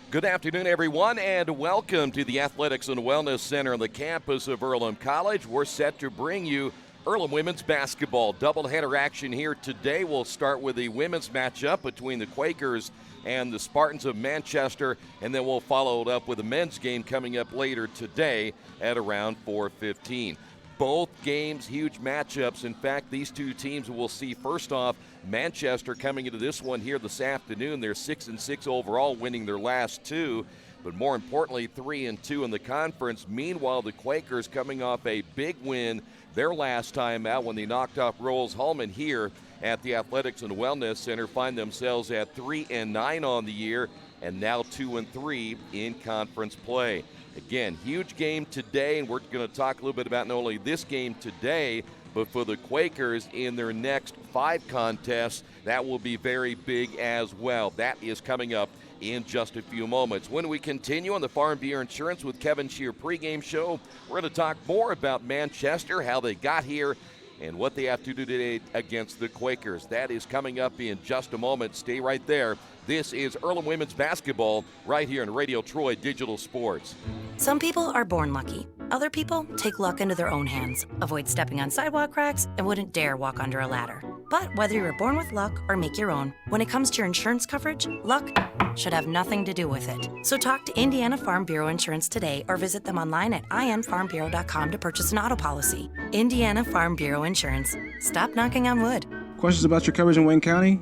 Good afternoon, everyone, and welcome to the Athletics and Wellness Center on the campus of Earlham College. We're set to bring you Earlham women's basketball. Doubleheader action here today. We'll start with the women's matchup between the Quakers and the Spartans of Manchester, and then we'll follow it up with a men's game coming up later today at around 4:15. Both games, huge matchups. In fact, these two teams we'll see first off, Manchester coming into this one here this afternoon. They're 6-6 overall, winning their last two, but more importantly, 3-2 in the conference. Meanwhile, the Quakers coming off a big win their last time out when they knocked off Rolls-Hulman here at the Athletics and Wellness Center, find themselves at 3-9 on the year and now 2-3 in conference play. Again, huge game today, and we're going to talk a little bit about not only this game today, but for the Quakers in their next 5 contests. That will be very big as well. That is coming up in just a few moments. When we continue on the Farm Bureau Insurance with Kevin Shear pregame show, we're going to talk more about Manchester, how they got here, and what they have to do today against the Quakers. That is coming up in just a moment. Stay right there. This is Earlham Women's Basketball right here on Radio Troy Digital Sports. Some people are born lucky. Other people take luck into their own hands, avoid stepping on sidewalk cracks, and wouldn't dare walk under a ladder. But whether you're born with luck or make your own, when it comes to your insurance coverage, luck should have nothing to do with it. So talk to Indiana Farm Bureau Insurance today or visit them online at infarmbureau.com to purchase an auto policy. Indiana Farm Bureau Insurance. Stop knocking on wood. Questions about your coverage in Wayne County?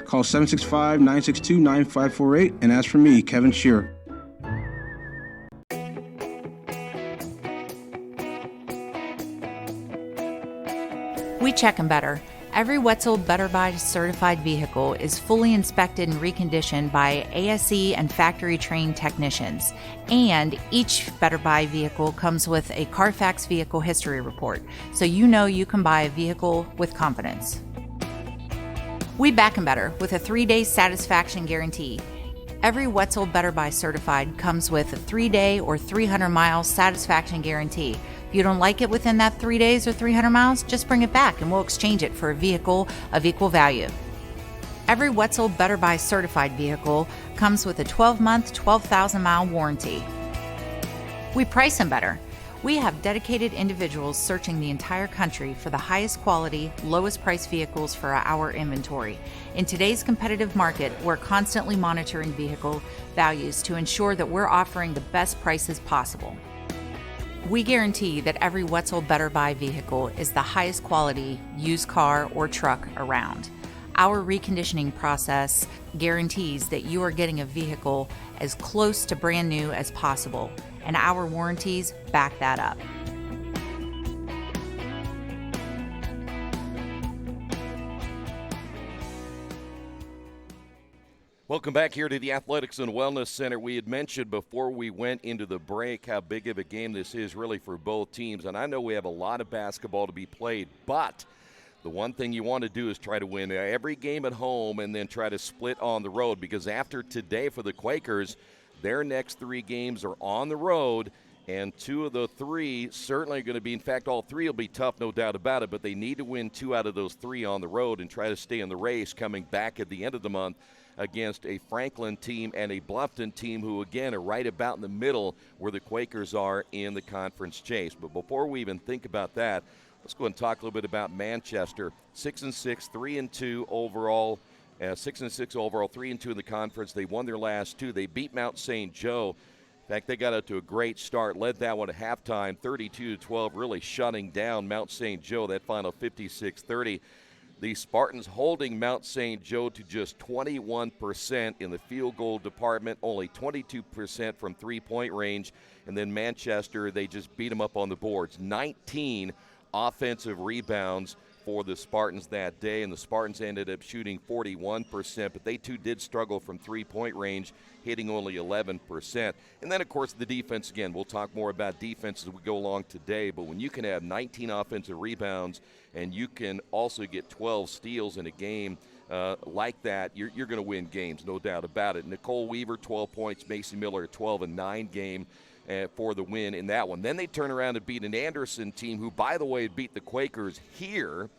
Call 765-962-9548 and ask for me, Kevin Shear. We check 'em better. Every Wetzel Better Buy certified vehicle is fully inspected and reconditioned by ASE and factory-trained technicians. And each Better Buy vehicle comes with a Carfax vehicle history report, so you know you can buy a vehicle with confidence. We back 'em better with a 3-day satisfaction guarantee. Every Wetzel Better Buy certified comes with a 3-day or 300-mile satisfaction guarantee. If you don't like it within that 3 days or 300 miles, just bring it back and we'll exchange it for a vehicle of equal value. Every Wetzel Better Buy certified vehicle comes with a 12-month, 12,000-mile warranty. We price them better. We have dedicated individuals searching the entire country for the highest quality, lowest price vehicles for our inventory. In today's competitive market, we're constantly monitoring vehicle values to ensure that we're offering the best prices possible. We guarantee that every Wetzel Better Buy vehicle is the highest quality used car or truck around. Our reconditioning process guarantees that you are getting a vehicle as close to brand new as possible, and our warranties back that up. Welcome back here to the Athletics and Wellness Center. We had mentioned before we went into the break how big of a game this is really for both teams. And I know we have a lot of basketball to be played, but the one thing you want to do is try to win every game at home and then try to split on the road, because after today for the Quakers, their next 3 games are on the road, and 2 of the 3 certainly are going to be, in fact, all 3 will be tough, no doubt about it, but they need to win 2 out of those 3 on the road and try to stay in the race coming back at the end of the month against a Franklin team and a Bluffton team who, again, are right about in the middle where the Quakers are in the conference chase. But before we even think about that, let's go and talk a little bit about Manchester. 6-6, 3-2 overall. 6-6 overall, 3-2 in the conference. They won their last 2. They beat Mount St. Joe. In fact, they got out to a great start, led that one at halftime, 32-12, really shutting down Mount St. Joe, that final 56-30. The Spartans holding Mount St. Joe to just 21% in the field goal department, only 22% from three-point range. And then Manchester, they just beat them up on the boards. 19 offensive rebounds for the Spartans that day, and the Spartans ended up shooting 41%, but they too did struggle from three-point range, hitting only 11%. And then, of course, the defense, again, we'll talk more about defense as we go along today, but when you can have 19 offensive rebounds and you can also get 12 steals in a game like that, you're going to win games, no doubt about it. Nicole Weaver, 12 points, Macy Miller, a 12-9 game for the win in that one. Then they turn around and beat an Anderson team who, by the way, beat the Quakers here,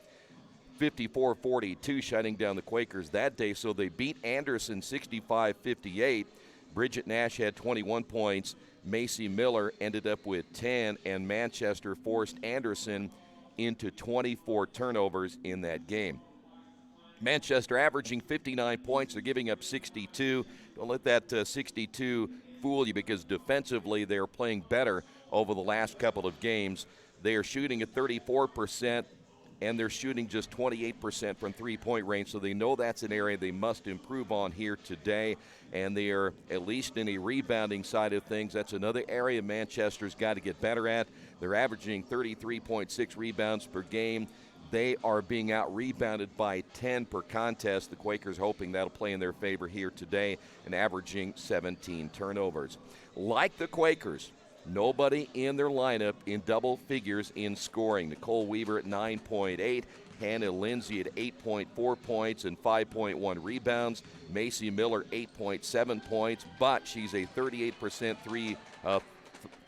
54-42, shutting down the Quakers that day. So they beat Anderson 65-58. Bridget Nash had 21 points. Macy Miller ended up with 10, and Manchester forced Anderson into 24 turnovers in that game. Manchester averaging 59 points. They're giving up 62. Don't let that 62 fool you, because defensively they're playing better over the last couple of games. They are shooting at 34%, and they're shooting just 28% from three-point range, so they know that's an area they must improve on here today, and they are at least in a rebounding side of things. That's another area Manchester's got to get better at. They're averaging 33.6 rebounds per game. They are being out-rebounded by 10 per contest. The Quakers hoping that'll play in their favor here today and averaging 17 turnovers. Like the Quakers, nobody in their lineup in double figures in scoring. Nicole Weaver at 9.8, Hannah Lindsay at 8.4 points and 5.1 rebounds. Macy Miller 8.7 points, but she's a 38%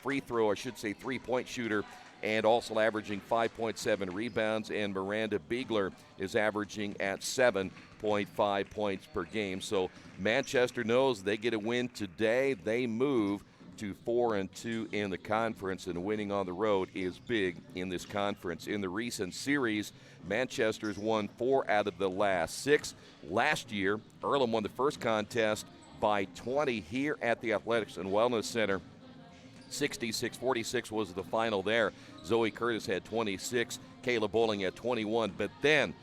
three-point shooter, and also averaging 5.7 rebounds. And Miranda Biegler is averaging at 7.5 points per game. So Manchester knows they get a win today. They move to 4-2 in the conference, and winning on the road is big in this conference. In the recent series, Manchester's won 4 out of the last 6. Last year, Earlham won the first contest by 20 here at the Athletics and Wellness Center. 66-46 was the final there. Zoe Curtis had 26, Kayla Bowling had 21, but then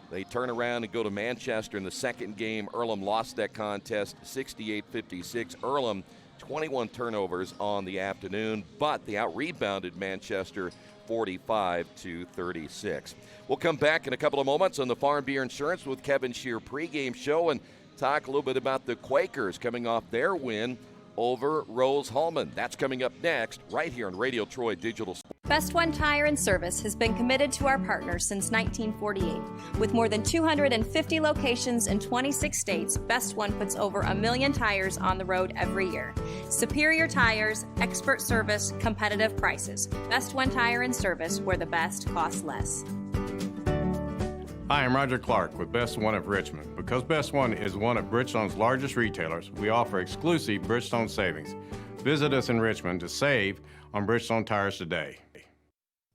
they turn around and go to Manchester in the second game. Earlham lost that contest 68-56. Earlham 21 turnovers on the afternoon, but they out-rebounded Manchester 45-36. We'll come back in a couple of moments on the Farm Beer Insurance with Kevin Shear pregame show and talk a little bit about the Quakers coming off their win over Rose-Hulman. That's coming up next, right here on Radio Troy Digital Sports. Best One Tire and Service has been committed to our partners since 1948. With more than 250 locations in 26 states, Best One puts over 1 million tires on the road every year. Superior tires, expert service, competitive prices. Best One Tire and Service, where the best costs less. Hi, I'm Roger Clark with Best One of Richmond. Because Best One is one of Bridgestone's largest retailers, we offer exclusive Bridgestone savings. Visit us in Richmond to save on Bridgestone tires today.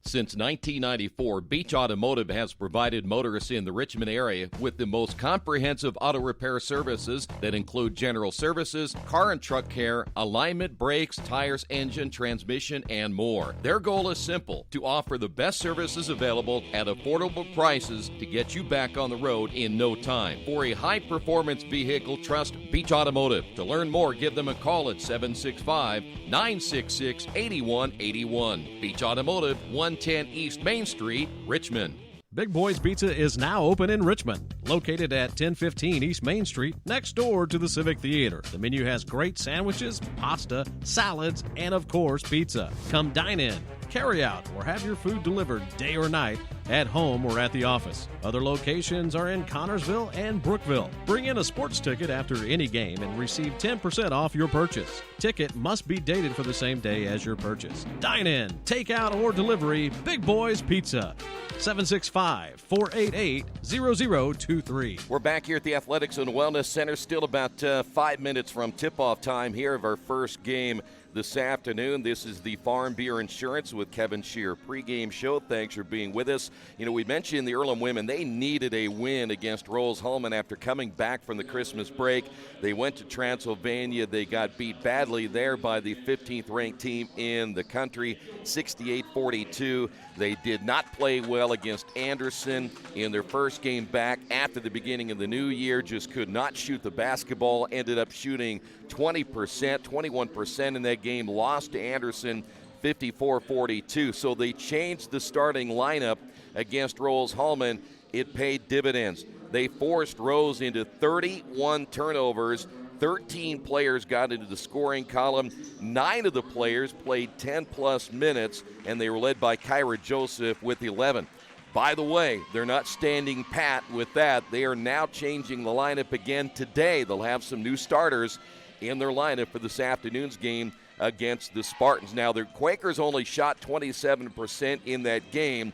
Since 1994, Beach Automotive has provided motorists in the Richmond area with the most comprehensive auto repair services that include general services, car and truck care, alignment, brakes, tires, engine, transmission, and more. Their goal is simple: to offer the best services available at affordable prices to get you back on the road in no time. For a high-performance vehicle, trust Beach Automotive. To learn more, give them a call at 765-966-8181. Beach Automotive, 110 East Main Street, Richmond. Big Boys Pizza is now open in Richmond, located at 1015 East Main Street, next door to the Civic Theater. The menu has great sandwiches, pasta, salads, and of course, pizza. Come dine in, carry out, or have your food delivered day or night, at home or at the office. Other locations are in Connorsville and Brookville. Bring in a sports ticket after any game and receive 10% off your purchase. Ticket must be dated for the same day as your purchase. Dine in, take out, or delivery. Big Boys Pizza. 765-488-0023. We're back here at the Athletics and Wellness Center. Still about 5 minutes from tip-off time here of our first game this afternoon. This is the Farm Beer Insurance with Kevin Shear pregame show. Thanks for being with us. You know, we mentioned the Earlham women. They needed a win against Rose-Hulman after coming back from the Christmas break. They went to Transylvania. They got beat badly there by the 15th-ranked team in the country, 68-42. They did not play well against Anderson in their first game back after the beginning of the new year. Just could not shoot the basketball. Ended up shooting 20%, 21% in that game. Lost to Anderson 54-42. So they changed the starting lineup against Rose-Hulman. It paid dividends. They forced Rose into 31 turnovers. 13 players got into the scoring column. 9 of the players played 10-plus minutes, and they were led by Kyra Joseph with 11. By the way, they're not standing pat with that. They are now changing the lineup again today. They'll have some new starters in their lineup for this afternoon's game against the Spartans. Now, the Quakers only shot 27% in that game,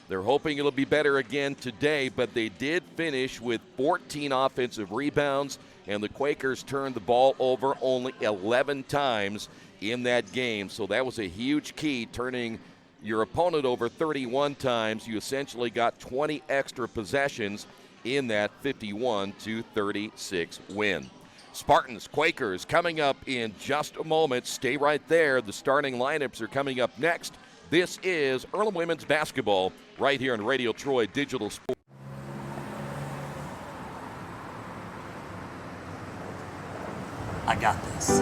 They're hoping it'll be better again today, but they did finish with 14 offensive rebounds, and the Quakers turned the ball over only 11 times in that game. So that was a huge key, turning your opponent over 31 times. You essentially got 20 extra possessions in that 51-36 win. Spartans, Quakers coming up in just a moment. Stay right there. The starting lineups are coming up next. This is Earlham Women's Basketball right here on Radio Troy Digital Sports. I got this.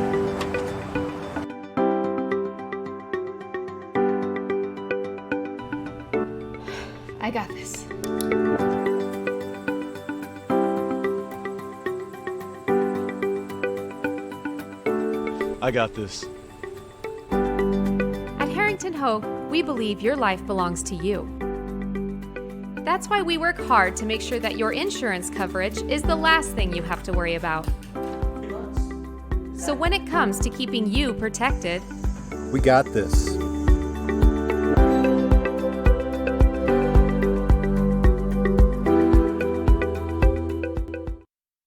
I got this. I got this. At Harrington Hope, we believe your life belongs to you. That's why we work hard to make sure that your insurance coverage is the last thing you have to worry about. So when it comes to keeping you protected, We got this.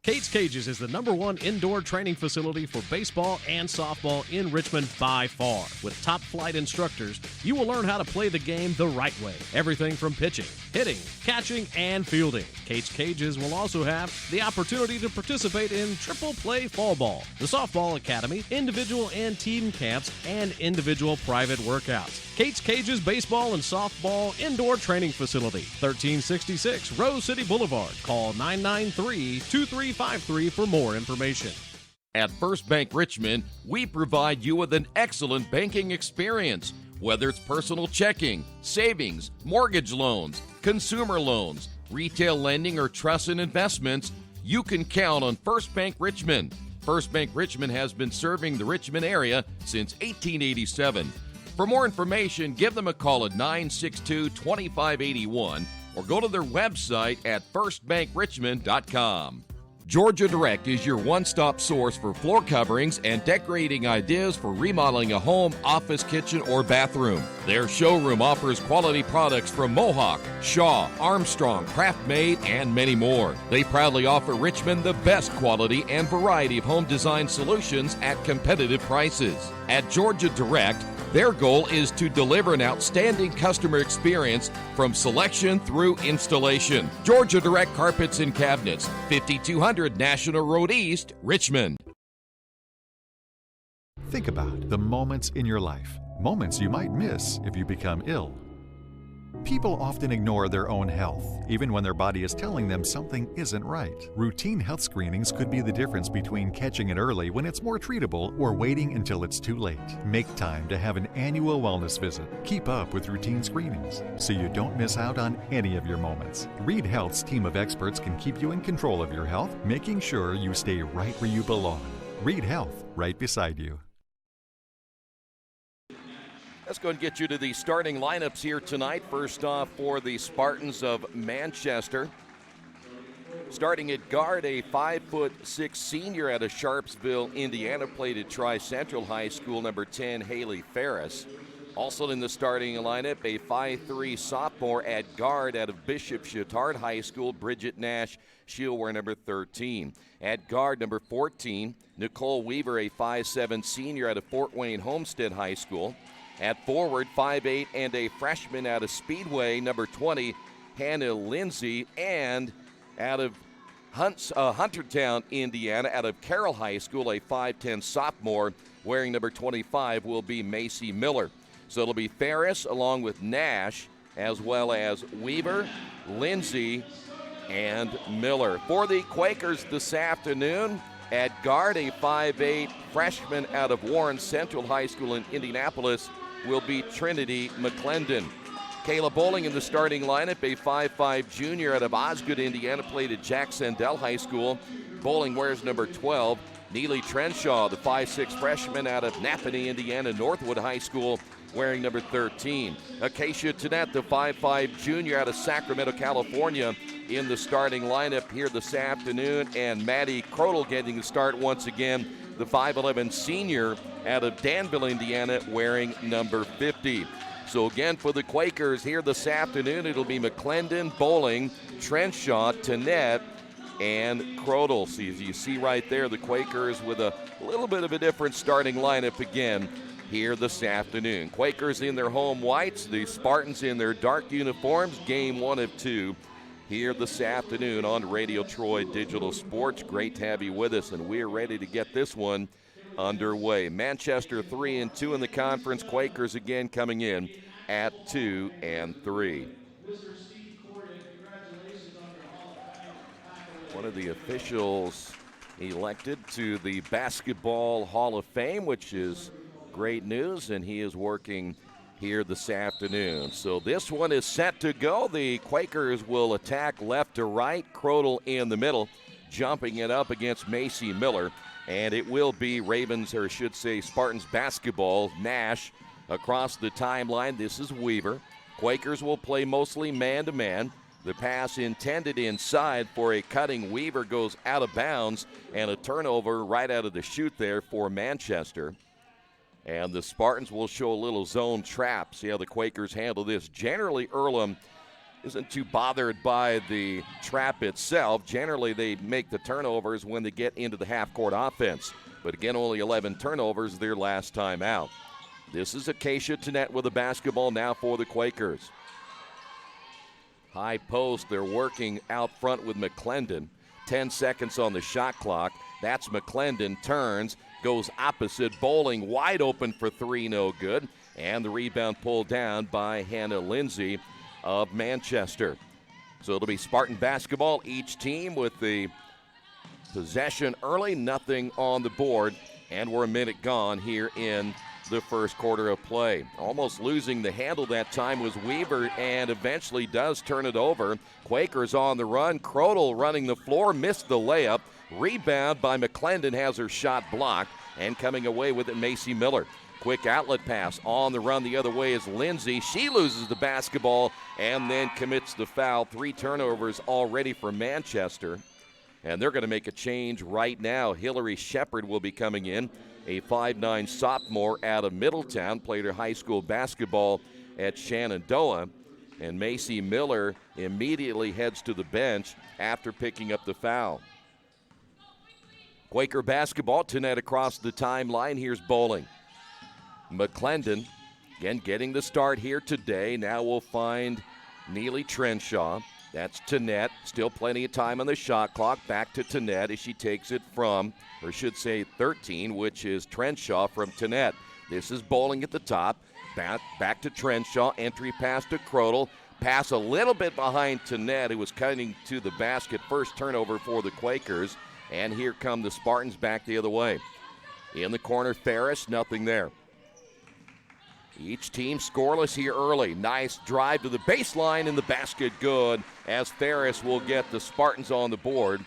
Kate's Cages is the #1 indoor training facility for baseball and softball in Richmond by far. With top flight instructors, you will learn how to play the game the right way. Everything from pitching, hitting, catching, and fielding. Kate's Cages will also have the opportunity to participate in triple play fall ball, the softball academy, individual and team camps, and individual private workouts. Kate's Cages Baseball and Softball Indoor Training Facility, 1366 Rose City Boulevard. Call 993-2353 for more information. At First Bank Richmond, we provide you with an excellent banking experience. Whether it's personal checking, savings, mortgage loans, consumer loans, retail lending, or trust and investments, you can count on First Bank Richmond. First Bank Richmond has been serving the Richmond area since 1887. For more information, give them a call at 962-2581 or go to their website at firstbankrichmond.com. Georgia Direct is your one-stop source for floor coverings and decorating ideas for remodeling a home, office, kitchen, or bathroom. Their showroom offers quality products from Mohawk, Shaw, Armstrong, Craft-Made, and many more. They proudly offer Richmond the best quality and variety of home design solutions at competitive prices. At Georgia Direct, their goal is to deliver an outstanding customer experience from selection through installation. Georgia Direct Carpets and Cabinets, 5200 National Road East, Richmond. Think about the moments in your life, moments you might miss if you become ill. People often ignore their own health, even when their body is telling them something isn't right. Routine health screenings could be the difference between catching it early when it's more treatable or waiting until it's too late. Make time to have an annual wellness visit. Keep up with routine screenings so you don't miss out on any of your moments. Reed Health's team of experts can keep you in control of your health, making sure you stay right where you belong. Reed Health, right beside you. Let's go and get you to the starting lineups here tonight. First off, for the Spartans of Manchester. Starting at guard, a 5'6" senior out of Sharpsville, Indiana, played at Tri-Central High School, number 10, Haley Ferris. Also in the starting lineup, a 5'3" sophomore at guard out of Bishop Chatard High School, Bridget Nash. She'll wear number 13. At guard, number 14, Nicole Weaver, a 5'7" senior out of Fort Wayne Homestead High School. At forward, 5'8", and a freshman out of Speedway, number 20, Hannah Lindsay. And out of Huntertown, Indiana, out of Carroll High School, a 5'10" sophomore, wearing number 25, will be Macy Miller. So it'll be Ferris along with Nash, as well as Weaver, Lindsay, and Miller. For the Quakers this afternoon, at guard, a 5'8" freshman out of Warren Central High School in Indianapolis will be Trinity McClendon. Kayla Bowling in the starting lineup, a 5'5" junior out of Osgood, Indiana, played at Jack Sandell High School. Bowling wears number 12. Neely Trenshaw, the 5'6" freshman out of Napanee, Indiana, Northwood High School, wearing number 13. Acacia Tanette, the 5'5" junior out of Sacramento, California, in the starting lineup here this afternoon. And Maddie Crodel getting the start once again, the 5'11" senior out of Danville, Indiana, wearing number 50. So again, for the Quakers here this afternoon, it'll be McClendon, Bowling, Trenshaw, Tenet, and Crodel. So as you see right there, the Quakers with a little bit of a different starting lineup again here this afternoon. Quakers in their home whites, the Spartans in their dark uniforms. Game 1 of 2 here this afternoon on Radio Troy Digital Sports. Great to have you with us, and we're ready to get this one underway. Manchester 3-2 in the conference. Quakers again coming in at 2-3. One of the officials elected to the Basketball Hall of Fame, which is great news, and he is working here this afternoon. So this one is set to go. The Quakers will attack left to right. Crodel in the middle, jumping it up against Macy Miller. And it will be Ravens, or I should say Spartans basketball. Nash across the timeline. This is Weaver. Quakers will play mostly man-to-man. The pass intended inside for a cutting Weaver goes out of bounds, and a turnover right out of the chute there for Manchester. And the Spartans will show a little zone trap. See how the Quakers handle this. Generally, Earlham isn't too bothered by the trap itself. Generally, they make the turnovers when they get into the half-court offense. But again, only 11 turnovers their last time out. This is Acacia Tenet with the basketball now for the Quakers. High post, they're working out front with McClendon. 10 seconds on the shot clock. That's McClendon, turns, goes opposite. Bowling wide open for three, no good. And the rebound pulled down by Hannah Lindsay of Manchester. So it'll be Spartan basketball, each team with the possession early, nothing on the board, and we're a minute gone here in the first quarter of play. Almost losing the handle that time was Weaver, and eventually does turn it over. Quakers on the run. Crodel running the floor, missed the layup. Rebound by McClendon, has her shot blocked, and coming away with it, Macy Miller. Quick outlet pass on the run the other way is Lindsay. She loses the basketball and then commits the foul. 3 turnovers already for Manchester. And they're going to make a change right now. Hillary Shepard will be coming in, a 5'9" sophomore out of Middletown, played her high school basketball at Shenandoah. And Macy Miller immediately heads to the bench after picking up the foul. Quaker basketball, Tenet across the timeline. Here's Bowling. McClendon, again, getting the start here today. Now we'll find Neely Trenshaw. That's Tenet. Still plenty of time on the shot clock. Back to Tenet as she takes it from, or should say 13, which is Trenshaw from Tenet. This is Bowling at the top. Back to Trenshaw. Entry pass to Crodel. Pass a little bit behind Tenet, who was cutting to the basket. First turnover for the Quakers. And here come the Spartans back the other way. In the corner, Ferris, nothing there. Each team scoreless here early. Nice drive to the baseline, and the basket good, as Ferris will get the Spartans on the board,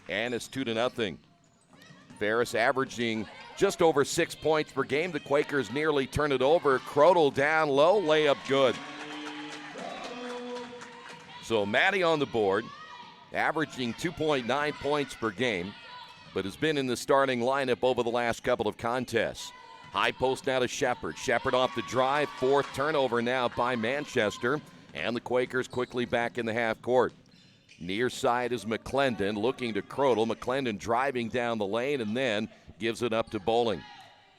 and it's 2-0. Ferris averaging just over 6 points per game. The Quakers nearly turn it over. Crodel down low, layup good. So Maddie on the board, averaging 2.9 points per game, but has been in the starting lineup over the last couple of contests. High post now to Shepard. Shepard off the drive. 4th turnover now by Manchester. And the Quakers quickly back in the half court. Near side is McClendon looking to Crodel. McClendon driving down the lane and then gives it up to Bowling.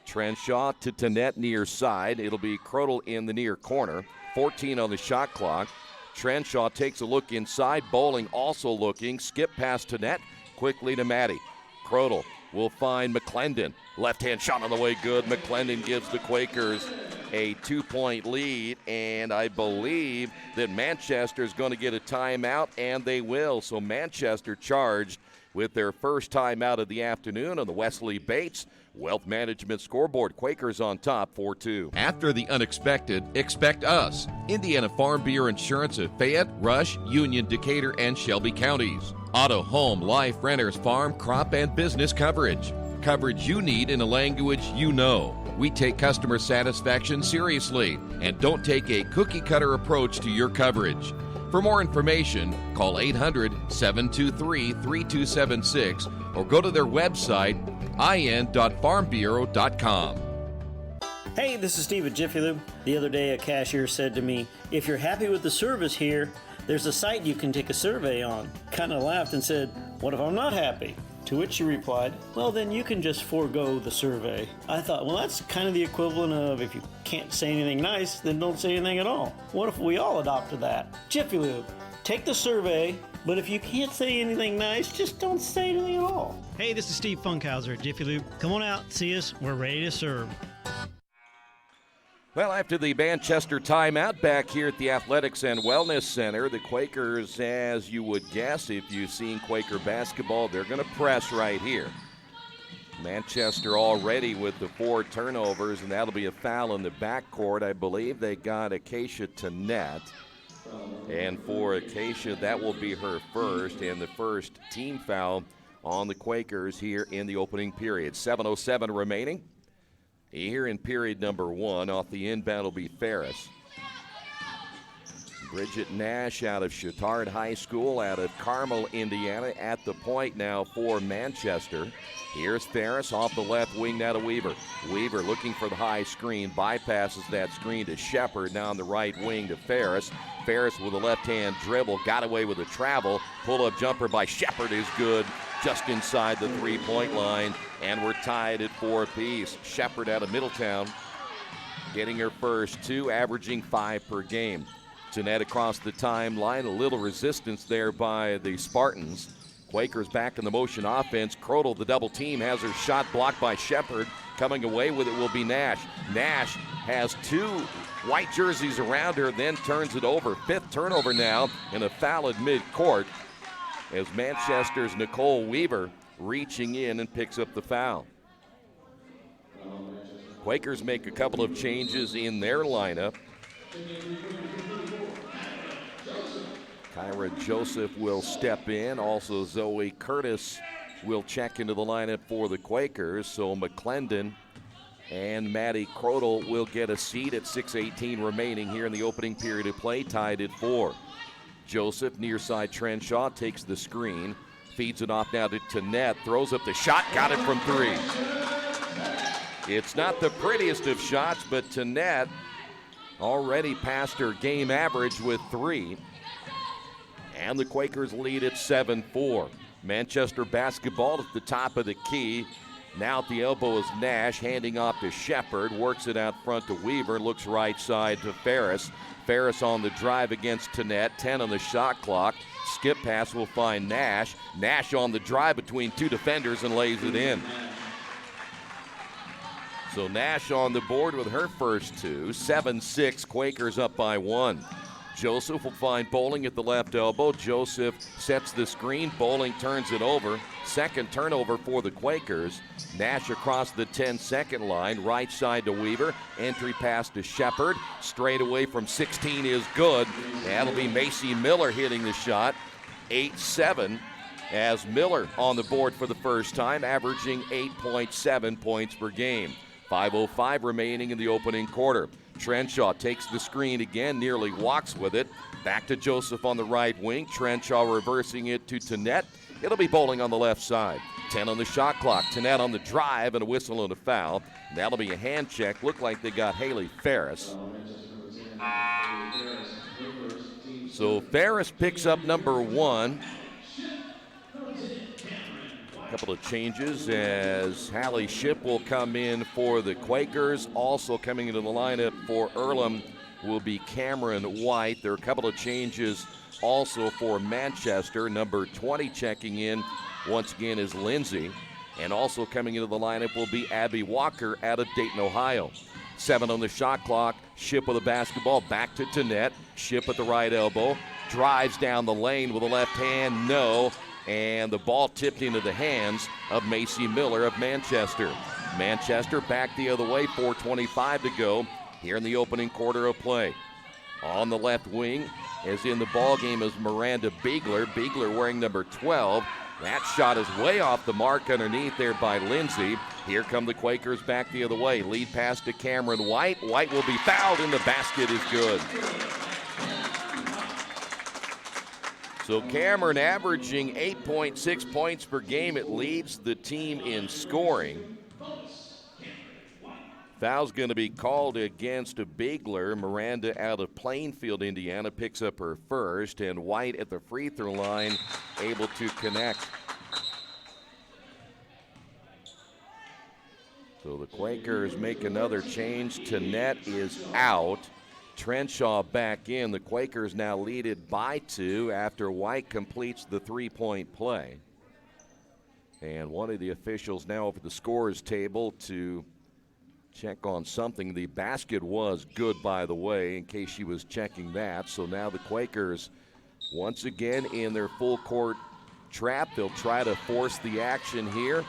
Trenshaw to Tenet near side. It'll be Crodel in the near corner. 14 on the shot clock. Trenshaw takes a look inside. Bowling also looking. Skip past Tenet. Quickly to Maddie. Crodel will find McClendon. Left-hand shot on the way good. McClendon gives the Quakers a 2-point lead, and I believe that Manchester is going to get a timeout, and they will. So Manchester charged with their first timeout of the afternoon on the Wesley Bates Wealth Management scoreboard. Quakers on top 4-2. After the unexpected, expect us. Indiana Farm Bureau Insurance of Fayette, Rush, Union, Decatur, and Shelby counties. Auto, home, life, renters, farm, crop, and business coverage. Coverage you need in a language you know. We take customer satisfaction seriously and don't take a cookie-cutter approach to your coverage. For more information, call 800-723-3276 or go to their website, in.farmbureau.com. Hey, this is Steve at Jiffy Lube. The other day, a cashier said to me, if you're happy with the service here, there's a site you can take a survey on. Kind of laughed and said, what if I'm not happy? To which she replied, well, then you can just forego the survey. I thought, well, that's kind of the equivalent of if you can't say anything nice, then don't say anything at all. What if we all adopted that? Jiffy Lube, take the survey, but if you can't say anything nice, just don't say anything at all. Hey, this is Steve Funkhauser at Jiffy Lube. Come on out, see us. We're ready to serve. Well, after the Manchester timeout back here at the Athletics and Wellness Center, the Quakers, as you would guess if you've seen Quaker basketball, they're going to press right here. Manchester already with the 4 turnovers, and that'll be a foul in the backcourt. I believe they got Acacia to net. And for Acacia, that will be her first, and the first team foul on the Quakers here in the opening period. 7:07 remaining. Here in period number 1, off the inbound will be Ferris. Bridget Nash out of Chittard High School, out of Carmel, Indiana, at the point now for Manchester. Here's Ferris off the left wing now to Weaver. Weaver looking for the high screen, bypasses that screen to Shepard, now on the right wing to Ferris. Ferris with a left-hand dribble, got away with a travel. Pull-up jumper by Shepard is good, just inside the three-point line, and we're tied at 4 apiece. Shepard out of Middletown getting her first 2, averaging 5 per game. Jeanette across the timeline, a little resistance there by the Spartans. Quakers back in the motion offense. Crodel, the double team, has her shot blocked by Shepard. Coming away with it will be Nash. Nash has 2 white jerseys around her, then turns it over. 5th turnover now, and a foul at mid-court as Manchester's Nicole Weaver reaching in and picks up the foul. Quakers make a couple of changes in their lineup. Kyra Joseph will step in. Also, Zoe Curtis will check into the lineup for the Quakers. So McClendon and Maddie Crodel will get a seat at 6:18 remaining here in the opening period of play, tied at 4. Joseph, near side Trenshaw, takes the screen, feeds it off now to net, throws up the shot, got it from 3. It's not the prettiest of shots, but Tanette already past her game average with 3. And the Quakers lead at 7-4. Manchester basketball at the top of the key. Now at the elbow is Nash, handing off to Shepard, works it out front to Weaver, looks right side to Ferris. Ferris on the drive against Tanette, 10 on the shot clock. Skip pass will find Nash. Nash on the drive between 2 defenders and lays it in. So Nash on the board with her first 2. 7-6, Quakers up by 1. Joseph will find Bowling at the left elbow. Joseph sets the screen. Bowling turns it over. Second turnover for the Quakers. Nash across the 10-second line. Right side to Weaver. Entry pass to Shepard. Straight away from 16 is good. That'll be Macy Miller hitting the shot. 8-7 as Miller on the board for the first time, averaging 8.7 points per game. 5:05 remaining in the opening quarter. Trenshaw takes the screen again, nearly walks with it. Back to Joseph on the right wing. Trenshaw reversing it to Tanette. It'll be Bowling on the left side. 10 on the shot clock. Tanette on the drive and a whistle and a foul. That'll be a hand check. Looked like they got Haley Ferris. So Ferris picks up number 1. A couple of changes as Hallie Shipp will come in for the Quakers. Also coming into the lineup for Earlham will be Cameron White. There are a couple of changes also for Manchester. Number 20 checking in once again is Lindsay. And also coming into the lineup will be Abby Walker out of Dayton, Ohio. 7 on the shot clock. Shipp with a basketball back to Tanette. Shipp at the right elbow. Drives down the lane with a left hand. No. And the ball tipped into the hands of Macy Miller of Manchester. Manchester back the other way, 4:25 to go here in the opening quarter of play. On the left wing, as in the ball game, is Miranda Beegler. Beegler wearing number 12. That shot is way off the mark underneath there by Lindsay. Here come the Quakers back the other way. Lead pass to Cameron White. White will be fouled, and the basket is good. So Cameron averaging 8.6 points per game. It leads the team in scoring. Foul's going to be called against Bigler. Miranda out of Plainfield, Indiana, picks up her first, and White at the free throw line able to connect. So the Quakers make another change. Tannett is out. Trenshaw back in. The Quakers now lead it by 2 after White completes the three-point play. And one of the officials now over the scorer's table to check on something. The basket was good, by the way, in case she was checking that. So now the Quakers once again in their full court trap. They'll try to force the action here.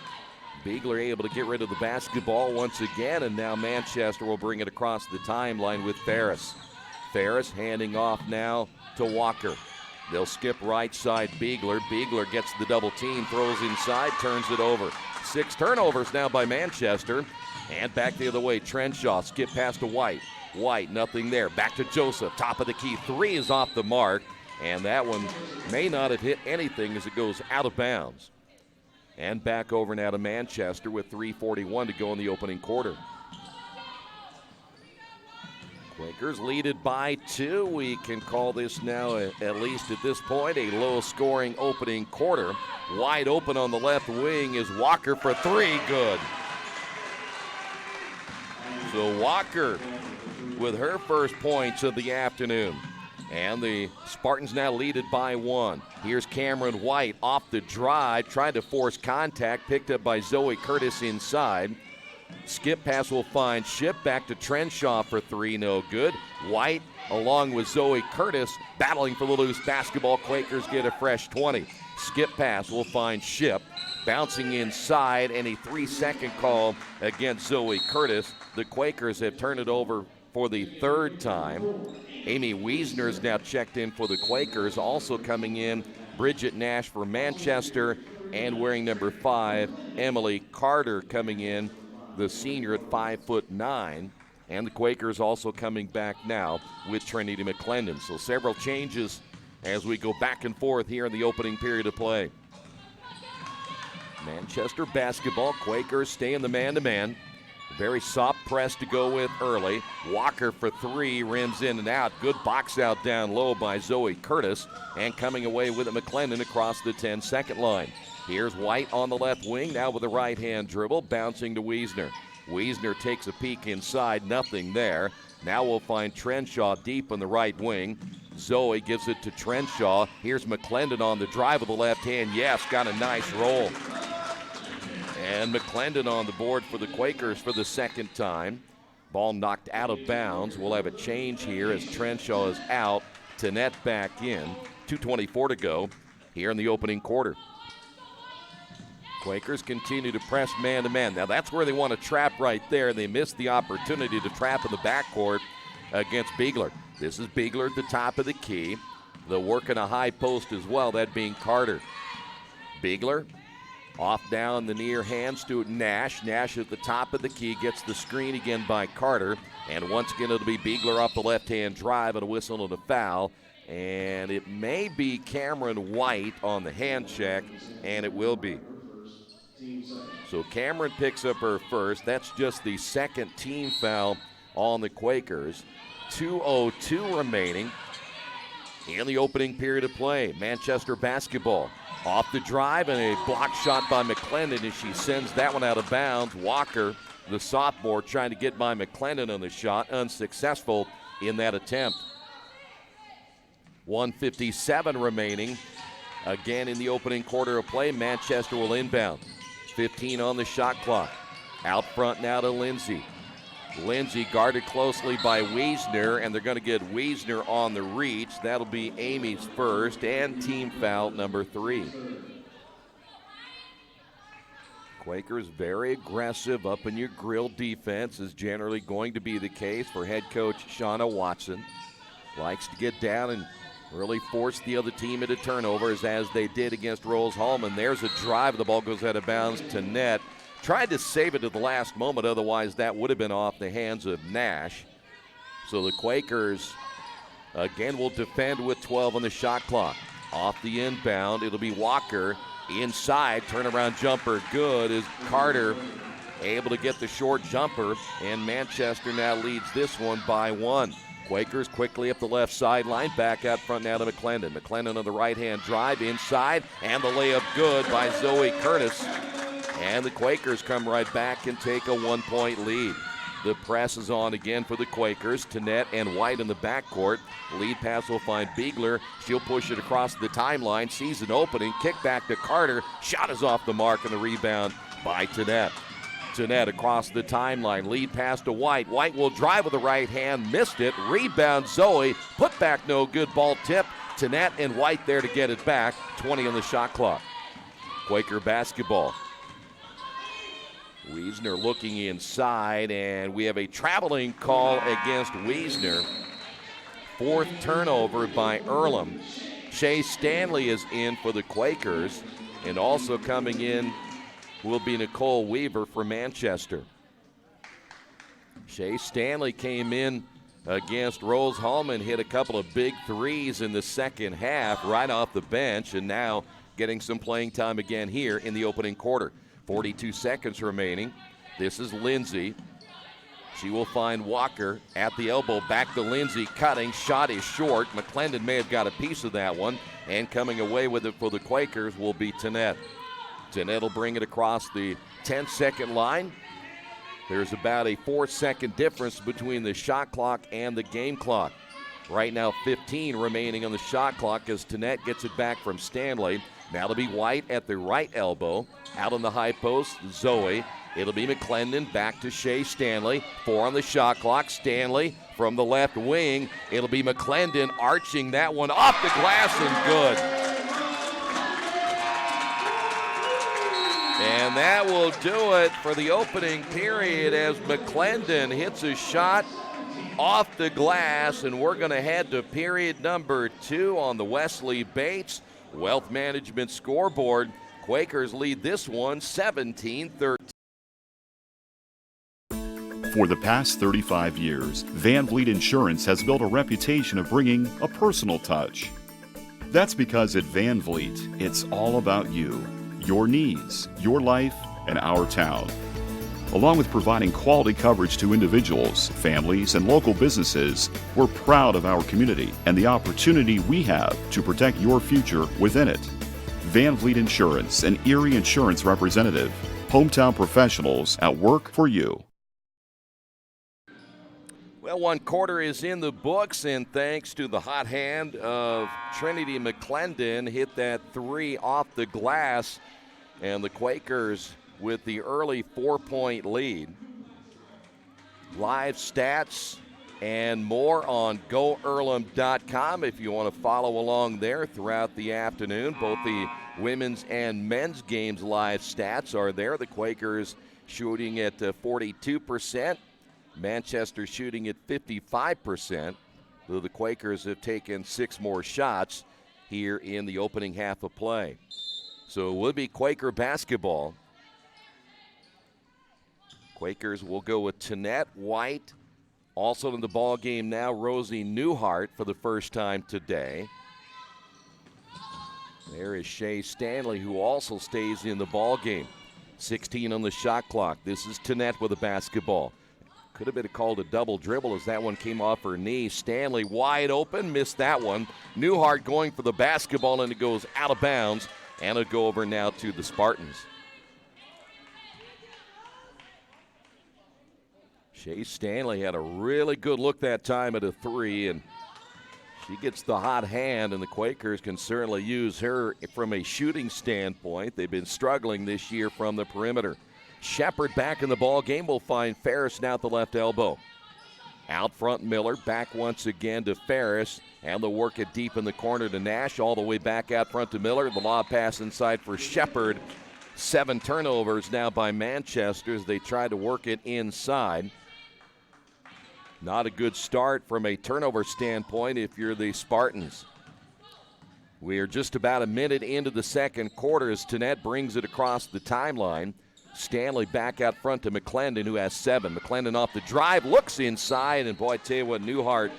Bigler able to get rid of the basketball once again, and now Manchester will bring it across the timeline with Ferris. Ferris handing off now to Walker. They'll skip right side Bigler. Bigler gets the double team, throws inside, turns it over. 6 turnovers now by Manchester. And back the other way, Trenshaw, skip pass to White. White, nothing there. Back to Joseph, top of the key. 3 is off the mark, and that one may not have hit anything as it goes out of bounds. And back over now to Manchester with 3:41 to go in the opening quarter. Quakers lead it by 2. We can call this now, at least at this point, a low-scoring opening quarter. Wide open on the left wing is Walker for 3. Good. So Walker with her first points of the afternoon. And the Spartans now lead it by 1. Here's Cameron White off the drive, tried to force contact, picked up by Zoe Curtis inside. Skip pass will find Ship, back to Trenshaw for 3, no good. White along with Zoe Curtis battling for the loose basketball. Quakers get a fresh 20. Skip pass will find Ship, bouncing inside, and a 3-second call against Zoe Curtis. The Quakers have turned it over for the 3rd time. Amy Wiesner is now checked in for the Quakers. Also coming in, Bridget Nash for Manchester, and wearing number 5, Emily Carter coming in, the senior at 5'9". And the Quakers also coming back now with Trinity McClendon. So several changes as we go back and forth here in the opening period of play. Manchester basketball. Quakers stay in the man-to-man. Very soft press to go with early. Walker for 3, rims in and out. Good box out down low by Zoe Curtis. And coming away with it, McClendon across the 10-second line. Here's White on the left wing, now with a right-hand dribble, bouncing to Wiesner. Wiesner takes a peek inside, nothing there. Now we'll find Trenshaw deep on the right wing. Zoe gives it to Trenshaw. Here's McClendon on the drive with the left hand. Yes, got a nice roll. And McClendon on the board for the Quakers for the 2nd time. Ball knocked out of bounds. We'll have a change here as Trenshaw is out. Tannett back in. 2:24 to go here in the opening quarter. Quakers continue to press man-to-man. Now that's where they want to trap right there. They missed the opportunity to trap in the backcourt against Bigler. This is Bigler at the top of the key. They'll work in a high post as well, that being Carter. Bigler off down the near hands to Nash. Nash at the top of the key gets the screen again by Carter. And once again it'll be Bigler off the left-hand drive and a whistle and a foul. And it may be Cameron White on the hand check, and it will be. So Cameron picks up her first. That's just the 2nd team foul on the Quakers. 2:02 remaining in the opening period of play. Manchester basketball. Off the drive and a block shot by McClendon as she sends that one out of bounds. Walker, the sophomore, trying to get by McClendon on the shot. Unsuccessful in that attempt. 1:57 remaining. Again in the opening quarter of play, Manchester will inbound. 15 on the shot clock. Out front now to Lindsay. Lindsay guarded closely by Wiesner, and they're going to get Wiesner on the reach. That'll be Amy's first and team foul number 3. Quakers very aggressive, up in your grill defense is generally going to be the case for head coach Shauna Watson. Likes to get down and really force the other team into turnovers as they did against Rolls-Holman. There's a drive. The ball goes out of bounds to net. Tried to save it at the last moment. Otherwise, that would have been off the hands of Nash. So the Quakers, again, will defend with 12 on the shot clock. Off the inbound, it'll be Walker. Inside, turnaround jumper good as Carter able to get the short jumper, and Manchester now leads this one by 1. Quakers quickly up the left sideline, back out front now to McClendon. McClendon on the right-hand drive inside, and the layup good by Zoe Curtis. And the Quakers come right back and take a 1-point lead. The press is on again for the Quakers. Tanette and White in the backcourt. Lead pass will find Beegler. She'll push it across the timeline. Sees an opening. Kick back to Carter. Shot is off the mark, and the rebound by Tanette. Tanette across the timeline. Lead pass to White. White will drive with the right hand. Missed it. Rebound Zoe. Put back no good. Ball tip. Tanette and White there to get it back. 20 on the shot clock. Quaker basketball. Wiesner looking inside, and we have a traveling call against Wiesner. 4th turnover by Earlham. Shea Stanley is in for the Quakers, and also coming in will be Nicole Weaver for Manchester. Shea Stanley came in against Rose Hallman, hit a couple of big threes in the second half right off the bench, and now getting some playing time again here in the opening quarter. 42 seconds remaining. This is Lindsay. She will find Walker at the elbow. Back to Lindsay, cutting. Shot is short. McClendon may have got a piece of that one. And coming away with it for the Quakers will be Tanette. Tanette will bring it across the 10-second line. There's about a 4-second difference between the shot clock and the game clock. Right now, 15 remaining on the shot clock as Tanette gets it back from Stanley. Now it'll be White at the right elbow. Out on the high post, Zoe. It'll be McClendon back to Shea Stanley. 4 on the shot clock. Stanley from the left wing. It'll be McClendon arching that one off the glass and good. And that will do it for the opening period as McClendon hits a shot off the glass, and we're going to head to period number 2 on the Wesley Bates Wealth Management scoreboard. Quakers lead this one 17-13. For the past 35 years, Van Vliet Insurance has built a reputation of bringing a personal touch. That's because at Van Vliet, it's all about you, your needs, your life, and our town. Along with providing quality coverage to individuals, families, and local businesses, we're proud of our community and the opportunity we have to protect your future within it. Van Vliet Insurance, an Erie Insurance representative. Hometown professionals at work for you. Well, one quarter is in the books, and thanks to the hot hand of Trinity McClendon, hit that 3 off the glass, and the Quakers with the early 4-point lead. Live stats and more on GoEarlham.com if you want to follow along there throughout the afternoon. Both the women's and men's games live stats are there. The Quakers shooting at 42%. Manchester shooting at 55%, though the Quakers have taken 6 more shots here in the opening half of play. So it will be Quaker basketball. Quakers will go with Tanette White. Also in the ball game now, Rosie Newhart for the first time today. There is Shea Stanley, who also stays in the ball game. 16 on the shot clock. This is Tanette with the basketball. Could have been called a double dribble as that one came off her knee. Stanley wide open, missed that one. Newhart going for the basketball, and it goes out of bounds. And it'll go over now to the Spartans. Shea Stanley had a really good look that time at a 3, and she gets the hot hand, and the Quakers can certainly use her from a shooting standpoint. They've been struggling this year from the perimeter. Shepard back in the ball game. Will find Ferris now at the left elbow. Out front, Miller back once again to Ferris, and they'll work it deep in the corner to Nash, all the way back out front to Miller. The lob pass inside for Shepard. 7 turnovers now by Manchester as they try to work it inside. Not a good start from a turnover standpoint if you're the Spartans. We are just about a minute into the second quarter as Tanette brings it across the timeline. Stanley back out front to McClendon, who has 7. McClendon off the drive, looks inside, and boy, I tell you what, Newhart,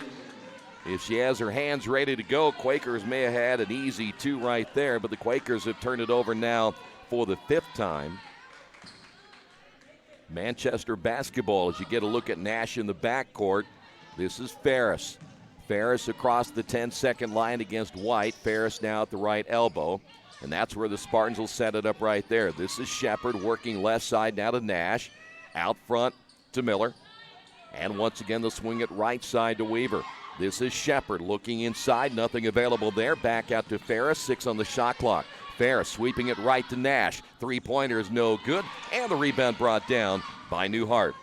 if she has her hands ready to go, Quakers may have had an easy 2 right there, but the Quakers have turned it over now for the 5th time. Manchester basketball, as you get a look at Nash in the backcourt, this is Ferris. Ferris across the 10-second line against White. Ferris now at the right elbow, and that's where the Spartans will set it up right there. This is Shepard working left side now to Nash. Out front to Miller. And once again, they'll swing it right side to Weaver. This is Shepard looking inside. Nothing available there. Back out to Ferris. 6 on the shot clock. Ferris sweeping it right to Nash. Three-pointer is no good. And the rebound brought down by Newhart.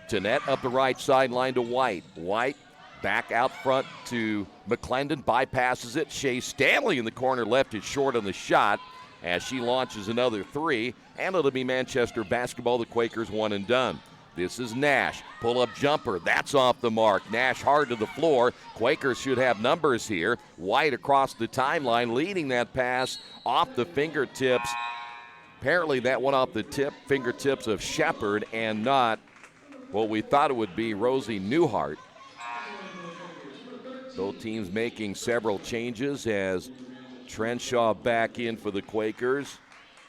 Tannett up the right sideline to White. White back out front to McClendon. Bypasses it. Shea Stanley in the corner left it short on the shot as she launches another three. And it'll be Manchester basketball. The Quakers one and done. This is Nash. Pull-up jumper. That's off the mark. Nash hard to the floor. Quakers should have numbers here. White across the timeline leading that pass off the fingertips. Apparently that went off the fingertips of Shepard and not what we thought it would be, Rosie Newhart. Both teams making several changes as Trenshaw back in for the Quakers.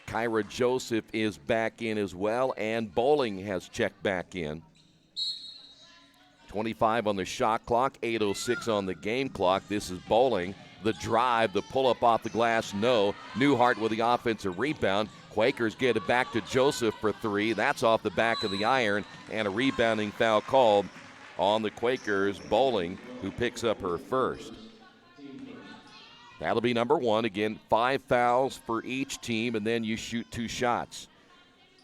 Kyra Joseph is back in as well, and Bowling has checked back in. 25 on the shot clock, 8:06 on the game clock. This is Bowling. The drive, the pull-up off the glass, no. Newhart with the offensive rebound. Quakers get it back to Joseph for three. That's off the back of the iron, and a rebounding foul called on the Quakers. Bowling, who picks up her first. That'll be number one. Again, 5 fouls for each team, and then you shoot 2 shots.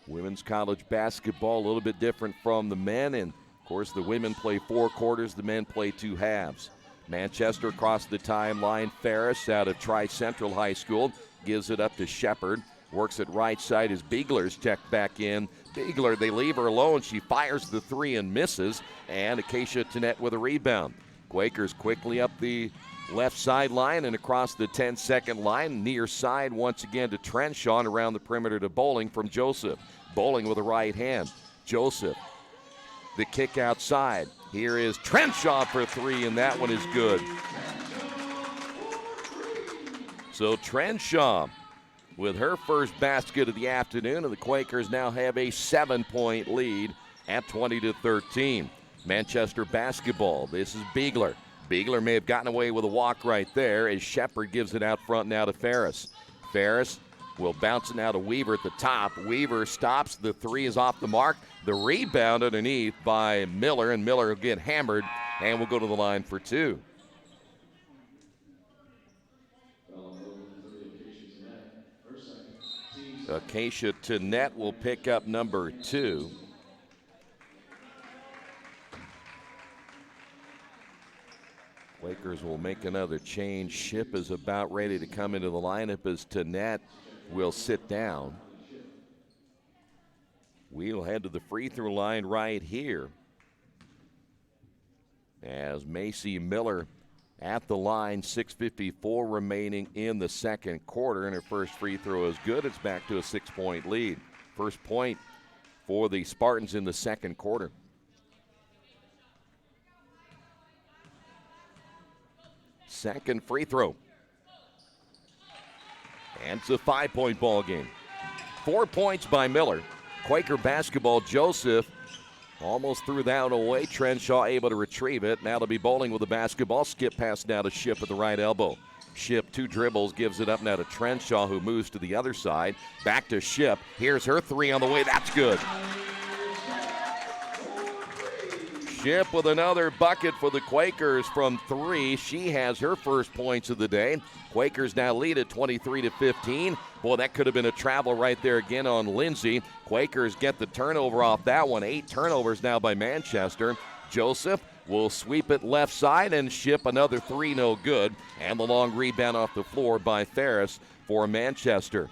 Women's college basketball, a little bit different from the men, and of course the women play 4 quarters, the men play 2 halves. Manchester across the timeline. Ferris out of Tri-Central High School gives it up to Shepard. Works it right side as Beegler's checked back in. Beegler, they leave her alone. She fires the 3 and misses, and Acacia Tannett with a rebound. Quakers quickly up the left sideline and across the 10-second line. Near side once again to Trenshaw, and around the perimeter to Bowling from Joseph. Bowling with a right hand. Joseph, the kick outside. Here is Trenshaw for 3, and that one is good. So Trenshaw with her first basket of the afternoon, and the Quakers now have a 7-point lead at 20-13. Manchester basketball. This is Beegler. Beegler may have gotten away with a walk right there as Shepard gives it out front now to Ferris. Ferris will bounce it now to Weaver at the top. Weaver stops. The 3 is off the mark. The rebound underneath by Miller, and Miller will get hammered and will go to the line for 2. Acacia Tannett will pick up number 2. Quakers will make another change. Ship is about ready to come into the lineup as Tannett will sit down. We'll head to the free throw line right here as Macy Miller at the line. 6:54 remaining in the second quarter, and her first free throw is good. It's back to a 6-point lead. First point for the Spartans in the second quarter. Second free throw. And it's a 5-point ball game. 4 points by Miller. Quaker basketball, Joseph almost threw that one away. Trenshaw able to retrieve it. Now to be Bowling with the basketball. Skip pass now to Ship at the right elbow. Ship 2 dribbles, gives it up now to Trenshaw, who moves to the other side. Back to Ship. Here's her 3 on the way. That's good. Ship with another bucket for the Quakers from 3. She has her first points of the day. Quakers now lead at 23-15. Boy, that could have been a travel right there again on Lindsay. Quakers get the turnover off that one. 8 turnovers now by Manchester. Joseph will sweep it left side and Ship another 3, no good. And the long rebound off the floor by Ferris for Manchester.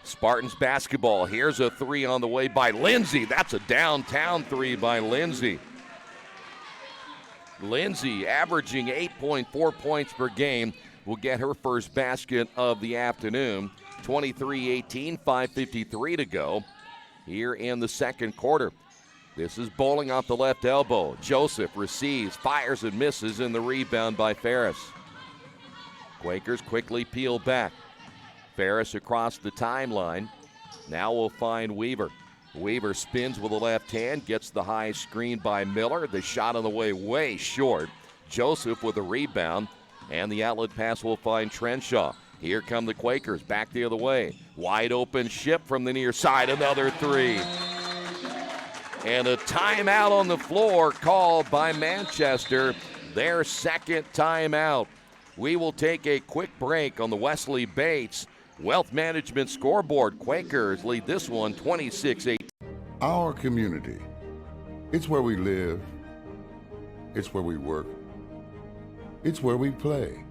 Spartans basketball. Here's a 3 on the way by Lindsay. That's a downtown 3 by Lindsay. Lindsay, averaging 8.4 points per game, will get her first basket of the afternoon. 23-18, 5:53 to go here in the second quarter. This is Bowling off the left elbow. Joseph receives, fires and misses, and the rebound by Ferris. Quakers quickly peel back. Ferris across the timeline. Now we'll find Weaver. Weaver spins with the left hand, gets the high screen by Miller. The shot on the way short. Joseph with a rebound, and the outlet pass will find Trenshaw. Here come the Quakers, back the other way. Wide open Ship from the near side, another three. And a timeout on the floor called by Manchester, their second timeout. We will take a quick break on the Wesley Bates Wealth Management scoreboard. Quakers lead this one 26-8. Our community, it's where we live, it's where we work, it's where we play.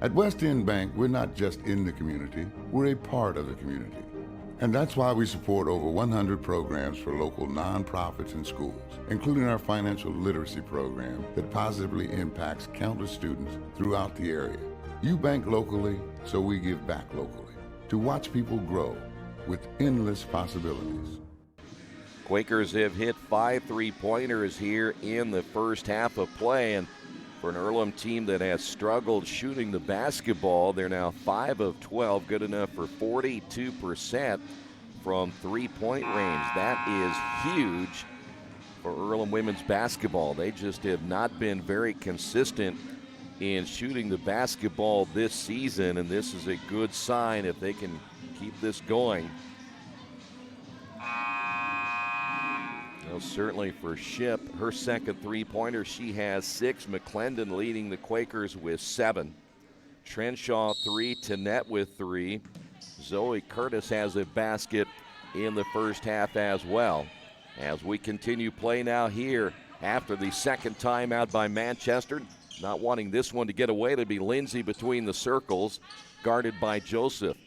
At West End Bank, we're not just in the community, we're a part of the community. And that's why we support over 100 programs for local nonprofits and schools, including our financial literacy program that positively impacts countless students throughout the area. You bank locally, so we give back locally to watch people grow with endless possibilities. Quakers have hit 5 3-pointers here in the first half of play, and for an Earlham team that has struggled shooting the basketball, they're now 5 of 12, good enough for 42% from three-point range. That is huge for Earlham women's basketball. They just have not been very consistent in shooting the basketball this season, and this is a good sign if they can keep this going. Well, certainly for Ship, her second three-pointer, she has 6. McClendon leading the Quakers with 7. Trenshaw 3, Tannett with 3. Zoe Curtis has a basket in the first half as well. As we continue play now here after the second timeout by Manchester, not wanting this one to get away, it'll be Lindsay between the circles, guarded by Joseph.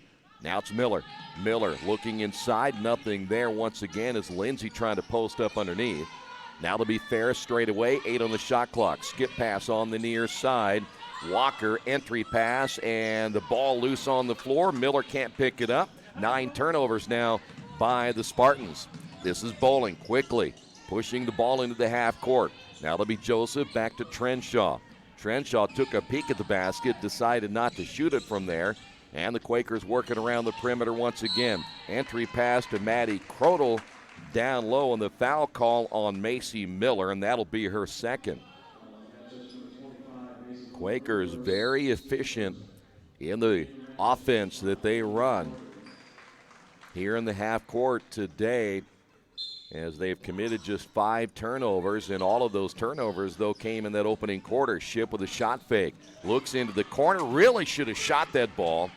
Now it's Miller. Miller looking inside, nothing there once again as Lindsay trying to post up underneath. Now it'll be Ferris straight away, 8 on the shot clock. Skip pass on the near side. Walker entry pass, and the ball loose on the floor. Miller can't pick it up. 9 turnovers now by the Spartans. This is Bowling quickly pushing the ball into the half court. Now it'll be Joseph back to Trenshaw. Trenshaw took a peek at the basket, decided not to shoot it from there. And the Quakers working around the perimeter once again. Entry pass to Maddie Crodel down low, and the foul call on Macy Miller, and that'll be her second. Quakers very efficient in the offense that they run here in the half court today, as they've committed just 5 turnovers, and all of those turnovers, though, came in that opening quarter. Ship with a shot fake. Looks into the corner. Really should have shot that ball.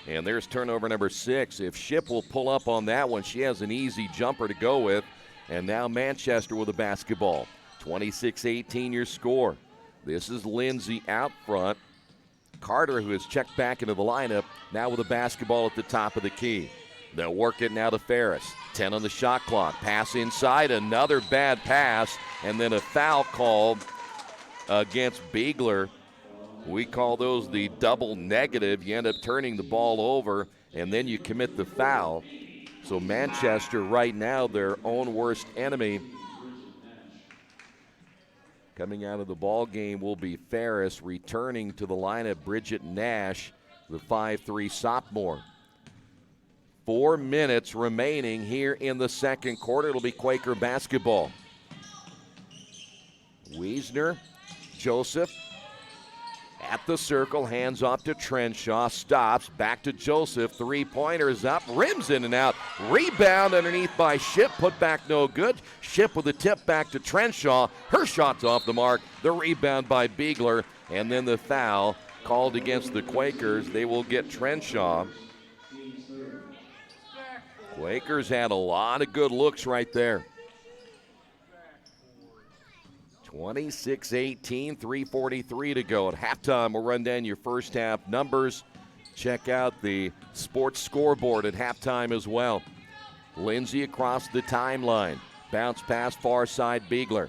And there's turnover number 6. If Ship will pull up on that one, she has an easy jumper to go with. And now Manchester with a basketball. 26-18 your score. This is Lindsay out front. Carter, who has checked back into the lineup, now with a basketball at the top of the key. They'll work it now to Ferris. 10 on the shot clock. Pass inside, another bad pass, and then a foul called against Beegler. We call those the double negative. You end up turning the ball over, and then you commit the foul. So Manchester right now, their own worst enemy. Coming out of the ball game will be Ferris. Returning to the lineup, Bridget Nash, the 5'3" sophomore. 4 minutes remaining here in the second quarter. It'll be Quaker basketball. Wiesner, Joseph at the circle, hands off to Trenshaw, stops, back to Joseph, 3-pointers up, rims in and out, rebound underneath by Ship, put back no good. Ship with the tip back to Trenshaw, her shot's off the mark, the rebound by Beegler, and then the foul called against the Quakers. They will get Trenshaw. Quakers had a lot of good looks right there. 26-18, 3:43 to go. At halftime, we'll run down your first half numbers. Check out the sports scoreboard at halftime as well. Lindsay across the timeline. Bounce pass far side, Beegler.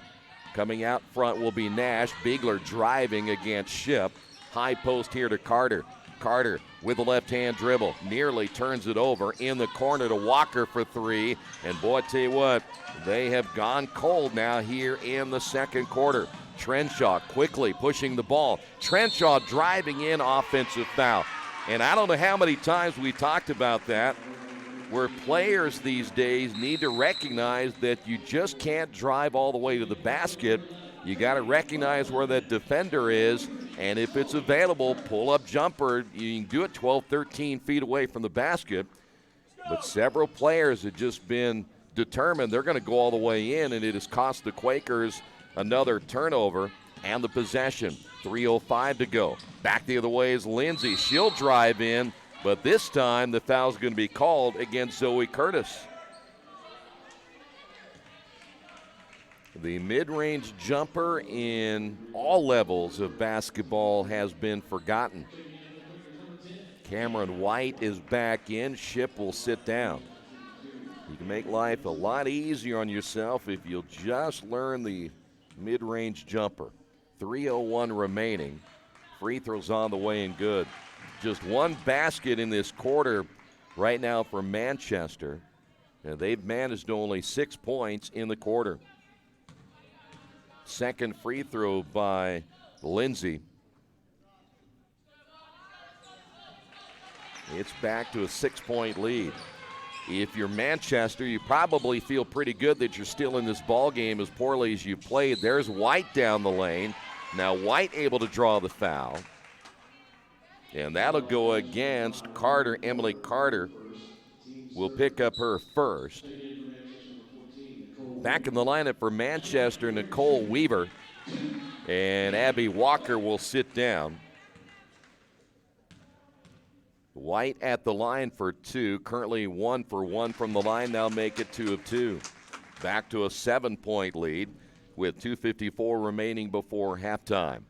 Coming out front will be Nash. Beegler driving against Ship. High post here to Carter. Carter with a left-hand dribble. Nearly turns it over in the corner to Walker for 3. And boy, I tell you what, they have gone cold now here in the second quarter. Trenshaw quickly pushing the ball. Trenshaw driving in, offensive foul. And I don't know how many times we talked about that. where players these days need to recognize that you just can't drive all the way to the basket. You got to recognize where that defender is, and if it's available, pull-up jumper. You can do it 12, 13 feet away from the basket. But several players have just been determined they're going to go all the way in, and it has cost the Quakers another turnover and the possession. 3:05 to go. Back the other way is Lindsay. She'll drive in, but this time the foul's going to be called against Zoe Curtis. The mid-range jumper in all levels of basketball has been forgotten. Cameron White is back in. Ship will sit down. You can make life a lot easier on yourself if you'll just learn the mid-range jumper. 3:01 remaining. Free throws on the way and good. Just one basket in this quarter right now for Manchester. And they've managed only 6 points in the quarter. Second free throw by Lindsay. It's back to a 6-point lead. If you're Manchester, you probably feel pretty good that you're still in this ball game as poorly as you played. There's White down the lane. Now White able to draw the foul. And that'll go against Carter. Emily Carter will pick up her first. Back in the lineup for Manchester, Nicole Weaver. And Abby Walker will sit down. White at the line for 2. Currently 1 for 1 from the line. Now make it 2 of 2. Back to a 7-point lead with 2:54 remaining before halftime.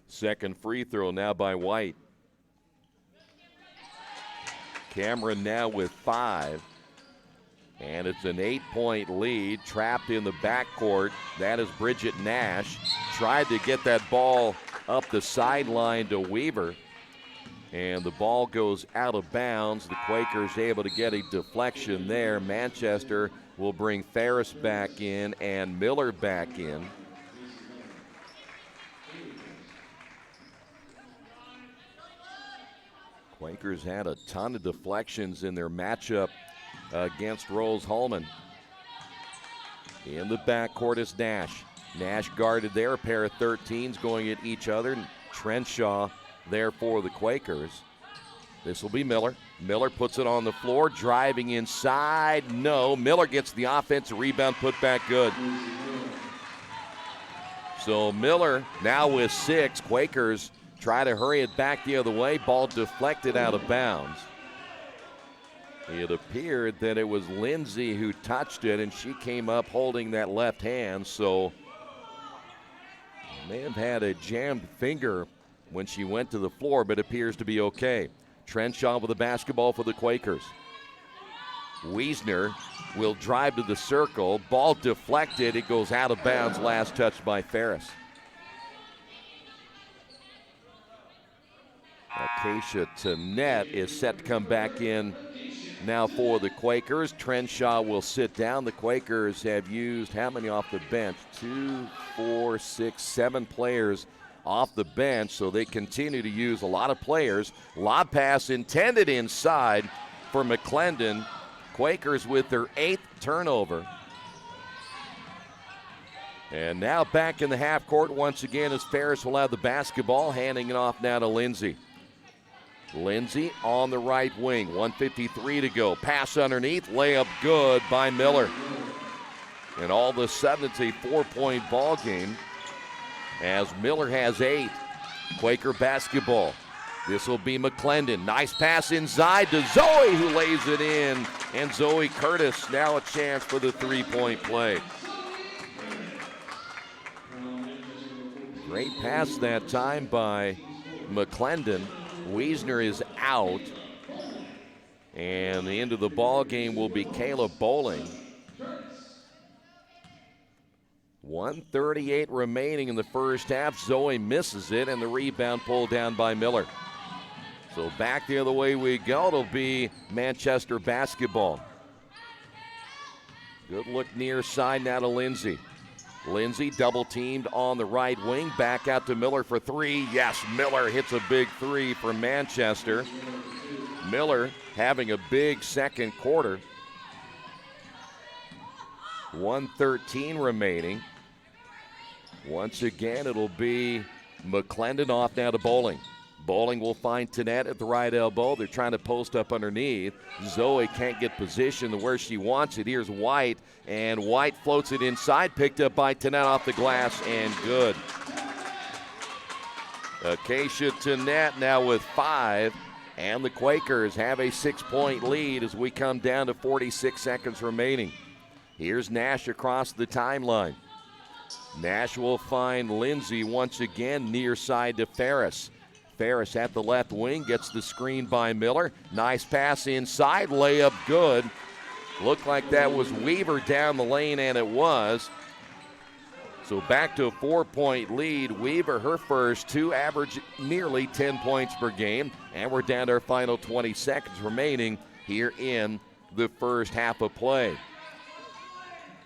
Second free throw now by White. Cameron now with 5. And it's an 8-point lead. Trapped in the backcourt. That is Bridget Nash. Tried to get that ball up the sideline to Weaver. And the ball goes out of bounds. The Quakers able to get a deflection there. Manchester will bring Ferris back in and Miller back in. Quakers had a ton of deflections in their matchup against Rose Holman. In the backcourt is Nash. Nash guarded there, a pair of 13s going at each other. Trenshaw there for the Quakers. This will be Miller. Miller puts it on the floor, driving inside. No, Miller gets the offensive rebound, put back good. So Miller now with 6. Quakers try to hurry it back the other way. Ball deflected out of bounds. It appeared that it was Lindsay who touched it, and she came up holding that left hand, so may have had a jammed finger when she went to the floor, but appears to be okay. Trenshaw with the basketball for the Quakers. Wiesner will drive to the circle. Ball deflected. It goes out of bounds. Last touch by Ferris. Acacia Tanet is set to come back in now for the Quakers. Trenshaw will sit down. The Quakers have used how many off the bench? 2, 4, 6, 7 players off the bench, so they continue to use a lot of players. Lob pass intended inside for McClendon. Quakers with their 8th turnover. And now back in the half court once again as Ferris will have the basketball, handing it off now to Lindsay. Lindsay on the right wing, 1:53 to go. Pass underneath, layup good by Miller. And all of a sudden it's a 4-point ball game as Miller has 8. Quaker basketball. This will be McClendon. Nice pass inside to Zoe, who lays it in. And Zoe Curtis now a chance for the 3-point play. Great pass that time by McClendon. Wiesner is out. And the end of the ball game will be Kayla Bowling. 1:38 remaining in the first half. Zoe misses it, and the rebound pulled down by Miller. So back the other way we go. It'll be Manchester basketball. Good look near side now to Lindsay. Lindsay double teamed on the right wing. Back out to Miller for 3. Yes, Miller hits a big 3 for Manchester. Miller having a big second quarter. 1:13 remaining. Once again, it'll be McClendon off now to Bowling. Bowling will find Tanette at the right elbow. They're trying to post up underneath. Zoe can't get position to where she wants it. Here's White, and White floats it inside, picked up by Tanette off the glass, and good. Acacia Tanette now with 5, and the Quakers have a 6-point lead as we come down to 46 seconds remaining. Here's Nash across the timeline. Nash will find Lindsay once again near side to Ferris. Ferris at the left wing, gets the screen by Miller. Nice pass inside, layup good. Looked like that was Weaver down the lane, and it was. So back to a 4-point lead. Weaver, her first 2, average nearly 10 points per game. And we're down to our final 20 seconds remaining here in the first half of play.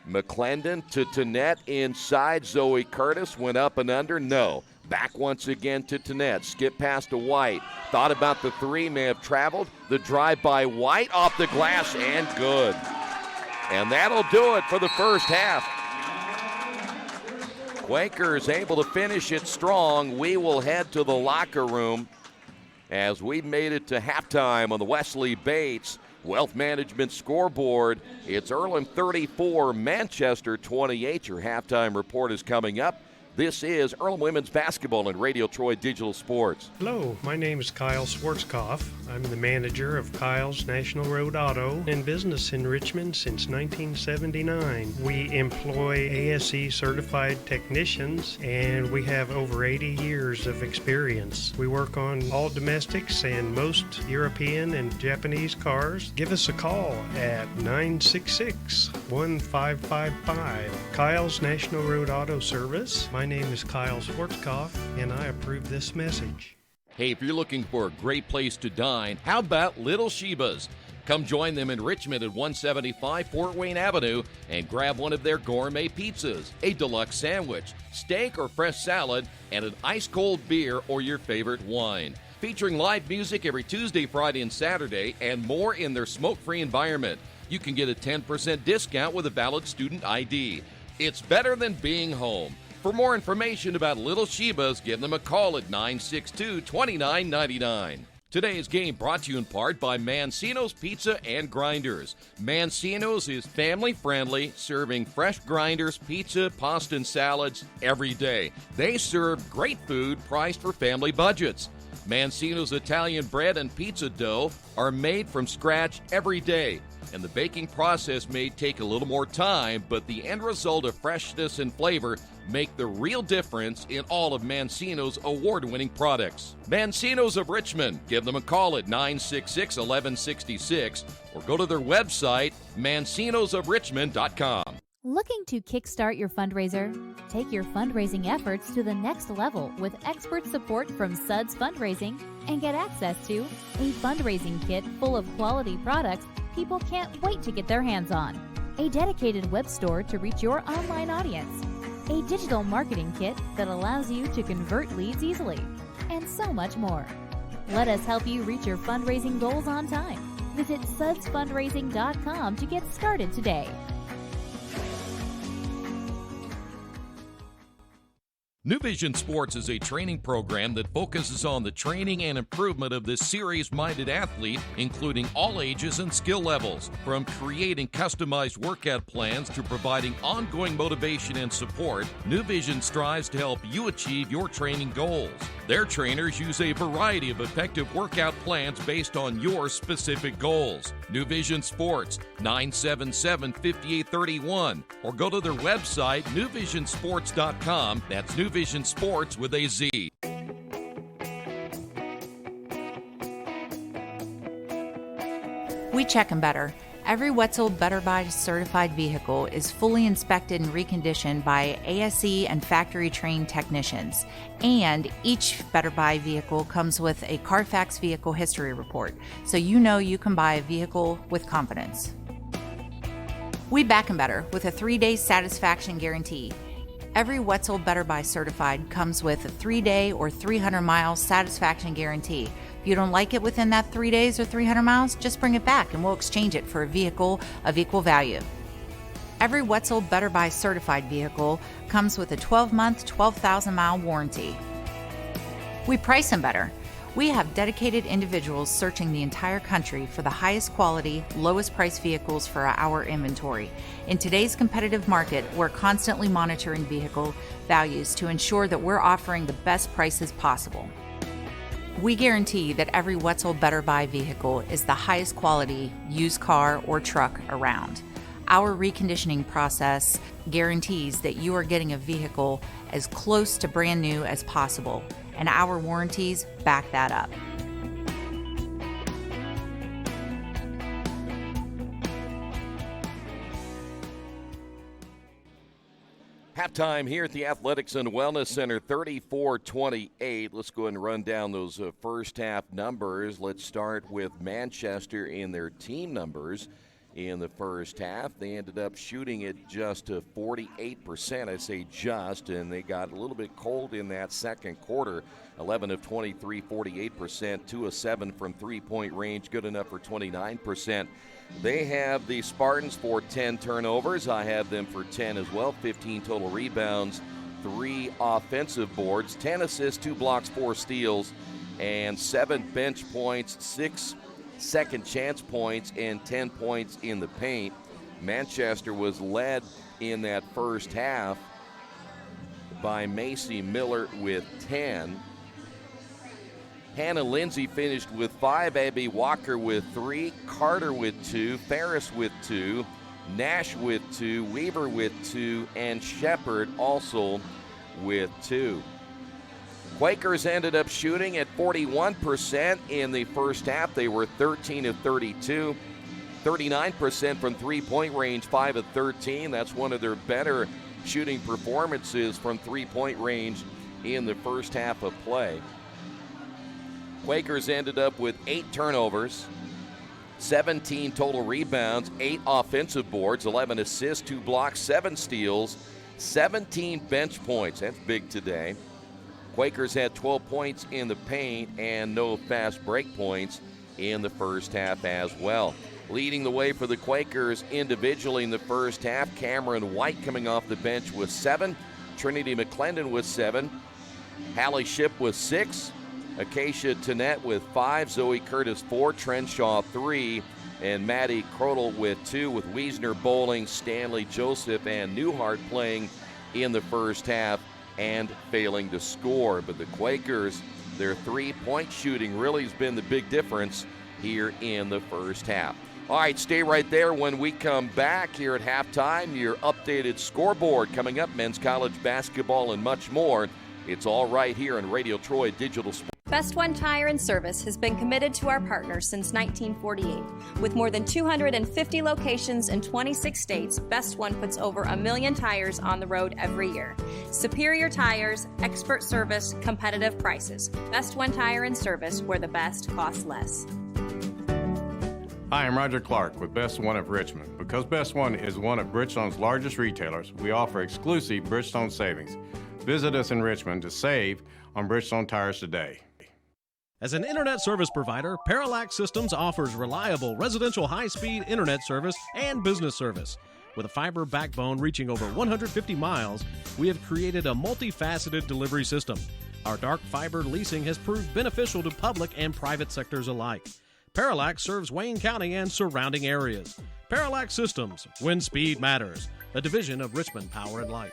McClendon to Tanette inside. Zoe Curtis went up and under. No. Back once again to Tanette. Skip pass to White. Thought about the 3, may have traveled. The drive by White off the glass and good. And that'll do it for the first half. Quakers able to finish it strong. We will head to the locker room as we made it to halftime on the Wesley Bates Wealth Management scoreboard. It's Earlham 34, Manchester 28. Your halftime report is coming up. This is Earlham Women's Basketball and Radio Troy Digital Sports. Hello, my name is Kyle Schwarzkopf. I'm the manager of Kyle's National Road Auto in business in Richmond since 1979. We employ ASE certified technicians and we have over 80 years of experience. We work on all domestics and most European and Japanese cars. Give us a call at 966-1555. Kyle's National Road Auto Service. My name is Kyle Schwarzkopf, and I approve this message. Hey, if you're looking for a great place to dine, how about Little Sheba's? Come join them in Richmond at 175 Fort Wayne Avenue and grab one of their gourmet pizzas, a deluxe sandwich, steak or fresh salad, and an ice-cold beer or your favorite wine. Featuring live music every Tuesday, Friday, and Saturday, and more in their smoke-free environment. You can get a 10% discount with a valid student ID. It's better than being home. For more information about Little Sheba's, give them a call at 962-2999. Today's game brought to you in part by Mancino's Pizza and Grinders. Mancino's is family-friendly, serving fresh grinders, pizza, pasta, and salads every day. They serve great food priced for family budgets. Mancino's Italian bread and pizza dough are made from scratch every day, and the baking process may take a little more time, but the end result of freshness and flavor make the real difference in all of Mancino's award-winning products. Mancino's of Richmond. Give them a call at 966-1166 or go to their website, mancinosofrichmond.com. Looking to kickstart your fundraiser? Take your fundraising efforts to the next level with expert support from Suds Fundraising and get access to a fundraising kit full of quality products people can't wait to get their hands on, a dedicated web store to reach your online audience, a digital marketing kit that allows you to convert leads easily, and so much more. Let us help you reach your fundraising goals on time. Visit sudsfundraising.com to get started today. New Vision Sports is a training program that focuses on the training and improvement of this serious-minded athlete, including all ages and skill levels. From creating customized workout plans to providing ongoing motivation and support, New Vision strives to help you achieve your training goals. Their trainers use a variety of effective workout plans based on your specific goals. New Vision Sports, 977-5831, or go to their website, newvisionsports.com. That's New Vision Sports with a Z. We check them better. Every Wetzel Better Buy certified vehicle is fully inspected and reconditioned by ASE and factory-trained technicians. And each Better Buy vehicle comes with a Carfax vehicle history report, so you know you can buy a vehicle with confidence. We back 'em better with a 3-day satisfaction guarantee. Every Wetzel Better Buy certified comes with a 3-day or 300-mile satisfaction guarantee. If you don't like it within that 3 days or 300 miles, just bring it back and we'll exchange it for a vehicle of equal value. Every Wetzel Better Buy certified vehicle comes with a 12-month, 12,000-mile warranty. We price them better. We have dedicated individuals searching the entire country for the highest quality, lowest price vehicles for our inventory. In today's competitive market, we're constantly monitoring vehicle values to ensure that we're offering the best prices possible. We guarantee that every Wetzel Better Buy vehicle is the highest quality used car or truck around. Our reconditioning process guarantees that you are getting a vehicle as close to brand new as possible, and our warranties back that up. Halftime here at the Athletics and Wellness Center, 34-28. Let's go ahead and run down those first half numbers. Let's start with Manchester in their team numbers. In the first half, they ended up shooting it just 48%. I say just, and they got a little bit cold in that second quarter. 11 of 23, 48%, 2 of 7 from three-point range, good enough for 29%. They have the Spartans for 10 turnovers. I have them for 10 as well, 15 total rebounds, 3 offensive boards, 10 assists, 2 blocks, 4 steals, and 7 bench points, 6 second chance points, and 10 points in the paint. Manchester was led in that first half by Macy Miller with 10. Hannah Lindsay finished with 5, Abby Walker with 3, Carter with 2, Ferris with 2, Nash with 2, Weaver with 2, and Shepard also with 2. Quakers ended up shooting at 41% in the first half. They were 13 of 32, 39% from three-point range, 5 of 13. That's one of their better shooting performances from three-point range in the first half of play. Quakers ended up with 8 turnovers, 17 total rebounds, 8 offensive boards, 11 assists, 2 blocks, 7 steals, 17 bench points. That's big today. Quakers had 12 points in the paint and no fast break points in the first half as well. Leading the way for the Quakers individually in the first half, Cameron White coming off the bench with 7, Trinity McClendon with 7, Hallie Shipp with 6, Acacia Tannett with 5, Zoe Curtis 4, Trenshaw 3, and Maddie Crodel with 2, with Wiesner, Bowling, Stanley, Joseph, and Newhart playing in the first half and failing to score. But the Quakers, their three-point shooting really has been the big difference here in the first half. All right, stay right there. When we come back here at halftime, your updated scoreboard coming up, men's college basketball and much more. It's all right here on Radio Troy Digital Sports. Best One Tire and Service has been committed to our partners since 1948. With more than 250 locations in 26 states, Best One puts over 1 million tires on the road every year. Superior tires, expert service, competitive prices. Best One Tire and Service, where the best costs less. Hi, I'm Roger Clark with Best One of Richmond. Because Best One is one of Bridgestone's largest retailers, we offer exclusive Bridgestone savings. Visit us in Richmond to save on Bridgestone tires today. As an internet service provider, Parallax Systems offers reliable residential high-speed internet service and business service. With a fiber backbone reaching over 150 miles, we have created a multifaceted delivery system. Our dark fiber leasing has proved beneficial to public and private sectors alike. Parallax serves Wayne County and surrounding areas. Parallax Systems, when speed matters, a division of Richmond Power and Light.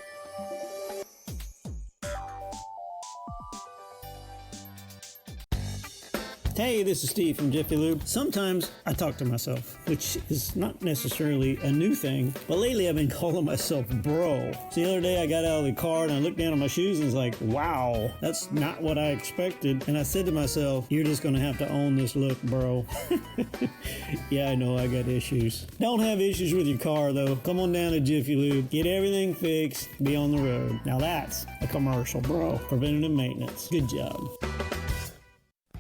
Hey, this is Steve from Jiffy Lube. Sometimes I talk to myself, which is not necessarily a new thing, but lately I've been calling myself bro. So the other day I got out of the car and I looked down at my shoes and was like, wow, that's not what I expected. And I said to myself, you're just gonna have to own this look, bro. Yeah, I know I got issues. Don't have issues with your car though. Come on down to Jiffy Lube, get everything fixed, be on the road. Now that's a commercial, bro. Preventative maintenance. Good job.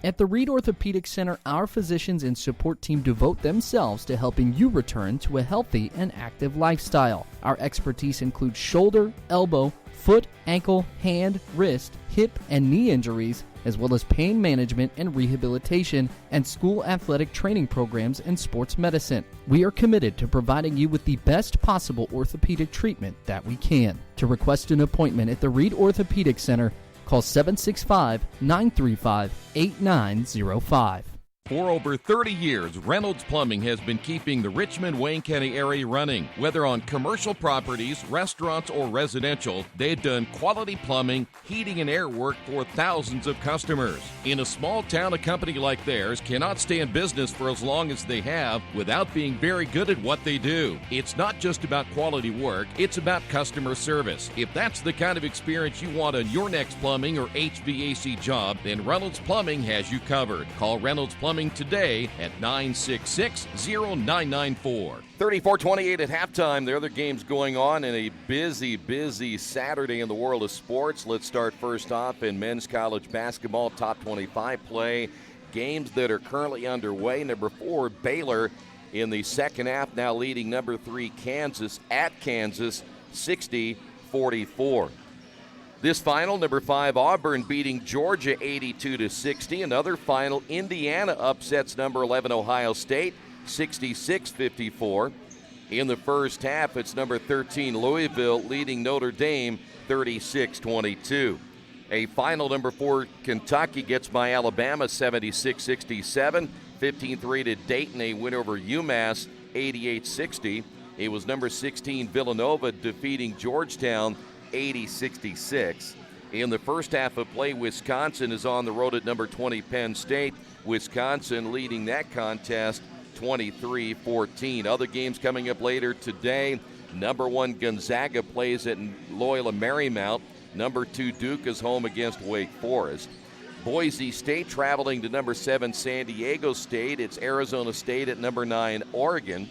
At the Reed Orthopedic Center, our physicians and support team devote themselves to helping you return to a healthy and active lifestyle. Our expertise includes shoulder, elbow, foot, ankle, hand, wrist, hip, and knee injuries, as well as pain management and rehabilitation and school athletic training programs and sports medicine. We are committed to providing you with the best possible orthopedic treatment that we can. To request an appointment at the Reed Orthopedic Center, call 765-935-8905. For over 30 years, Reynolds Plumbing has been keeping the Richmond-Wayne County area running. Whether on commercial properties, restaurants, or residential, they've done quality plumbing, heating, and air work for thousands of customers. In a small town, a company like theirs cannot stay in business for as long as they have without being very good at what they do. It's not just about quality work, it's about customer service. If that's the kind of experience you want on your next plumbing or HVAC job, then Reynolds Plumbing has you covered. Call Reynolds Plumbing today at 966-0994. 34-28 at halftime. There are other games going on in a busy Saturday in the world of sports. Let's start first off in men's college basketball top 25 play. Games that are currently underway. Number 4, Baylor in the second half, now leading number 3, Kansas at Kansas, 60-44. This final, number 5, Auburn beating Georgia 82-60. Another final, Indiana upsets number 11, Ohio State, 66-54. In the first half, it's number 13, Louisville leading Notre Dame 36-22. A final, number 4, Kentucky gets by Alabama 76-67. 15-3 to Dayton, a win over UMass 88-60. It was number 16, Villanova defeating Georgetown 80-66. In the first half of play, Wisconsin is on the road at number 20, Penn State. Wisconsin leading that contest 23-14. Other games coming up later today. Number 1, Gonzaga plays at Loyola Marymount. Number 2, Duke is home against Wake Forest. Boise State traveling to number 7, San Diego State. It's Arizona State at number 9, Oregon.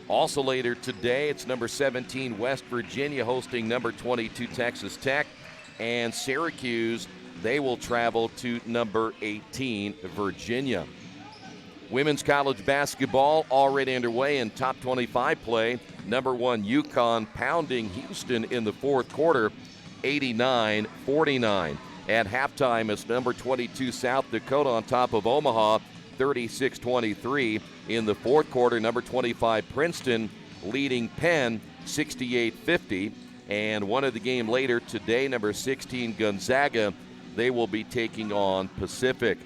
Also later today, it's number 17, West Virginia hosting number 22, Texas Tech. And Syracuse, they will travel to number 18, Virginia. Women's college basketball already underway in top 25 play. Number 1, UConn pounding Houston in the fourth quarter, 89-49. At halftime, it's number 22, South Dakota on top of Omaha, 36-23. In the fourth quarter, number 25, Princeton leading Penn 68-50. And one of the game later today, number 16, Gonzaga, they will be taking on Pacific.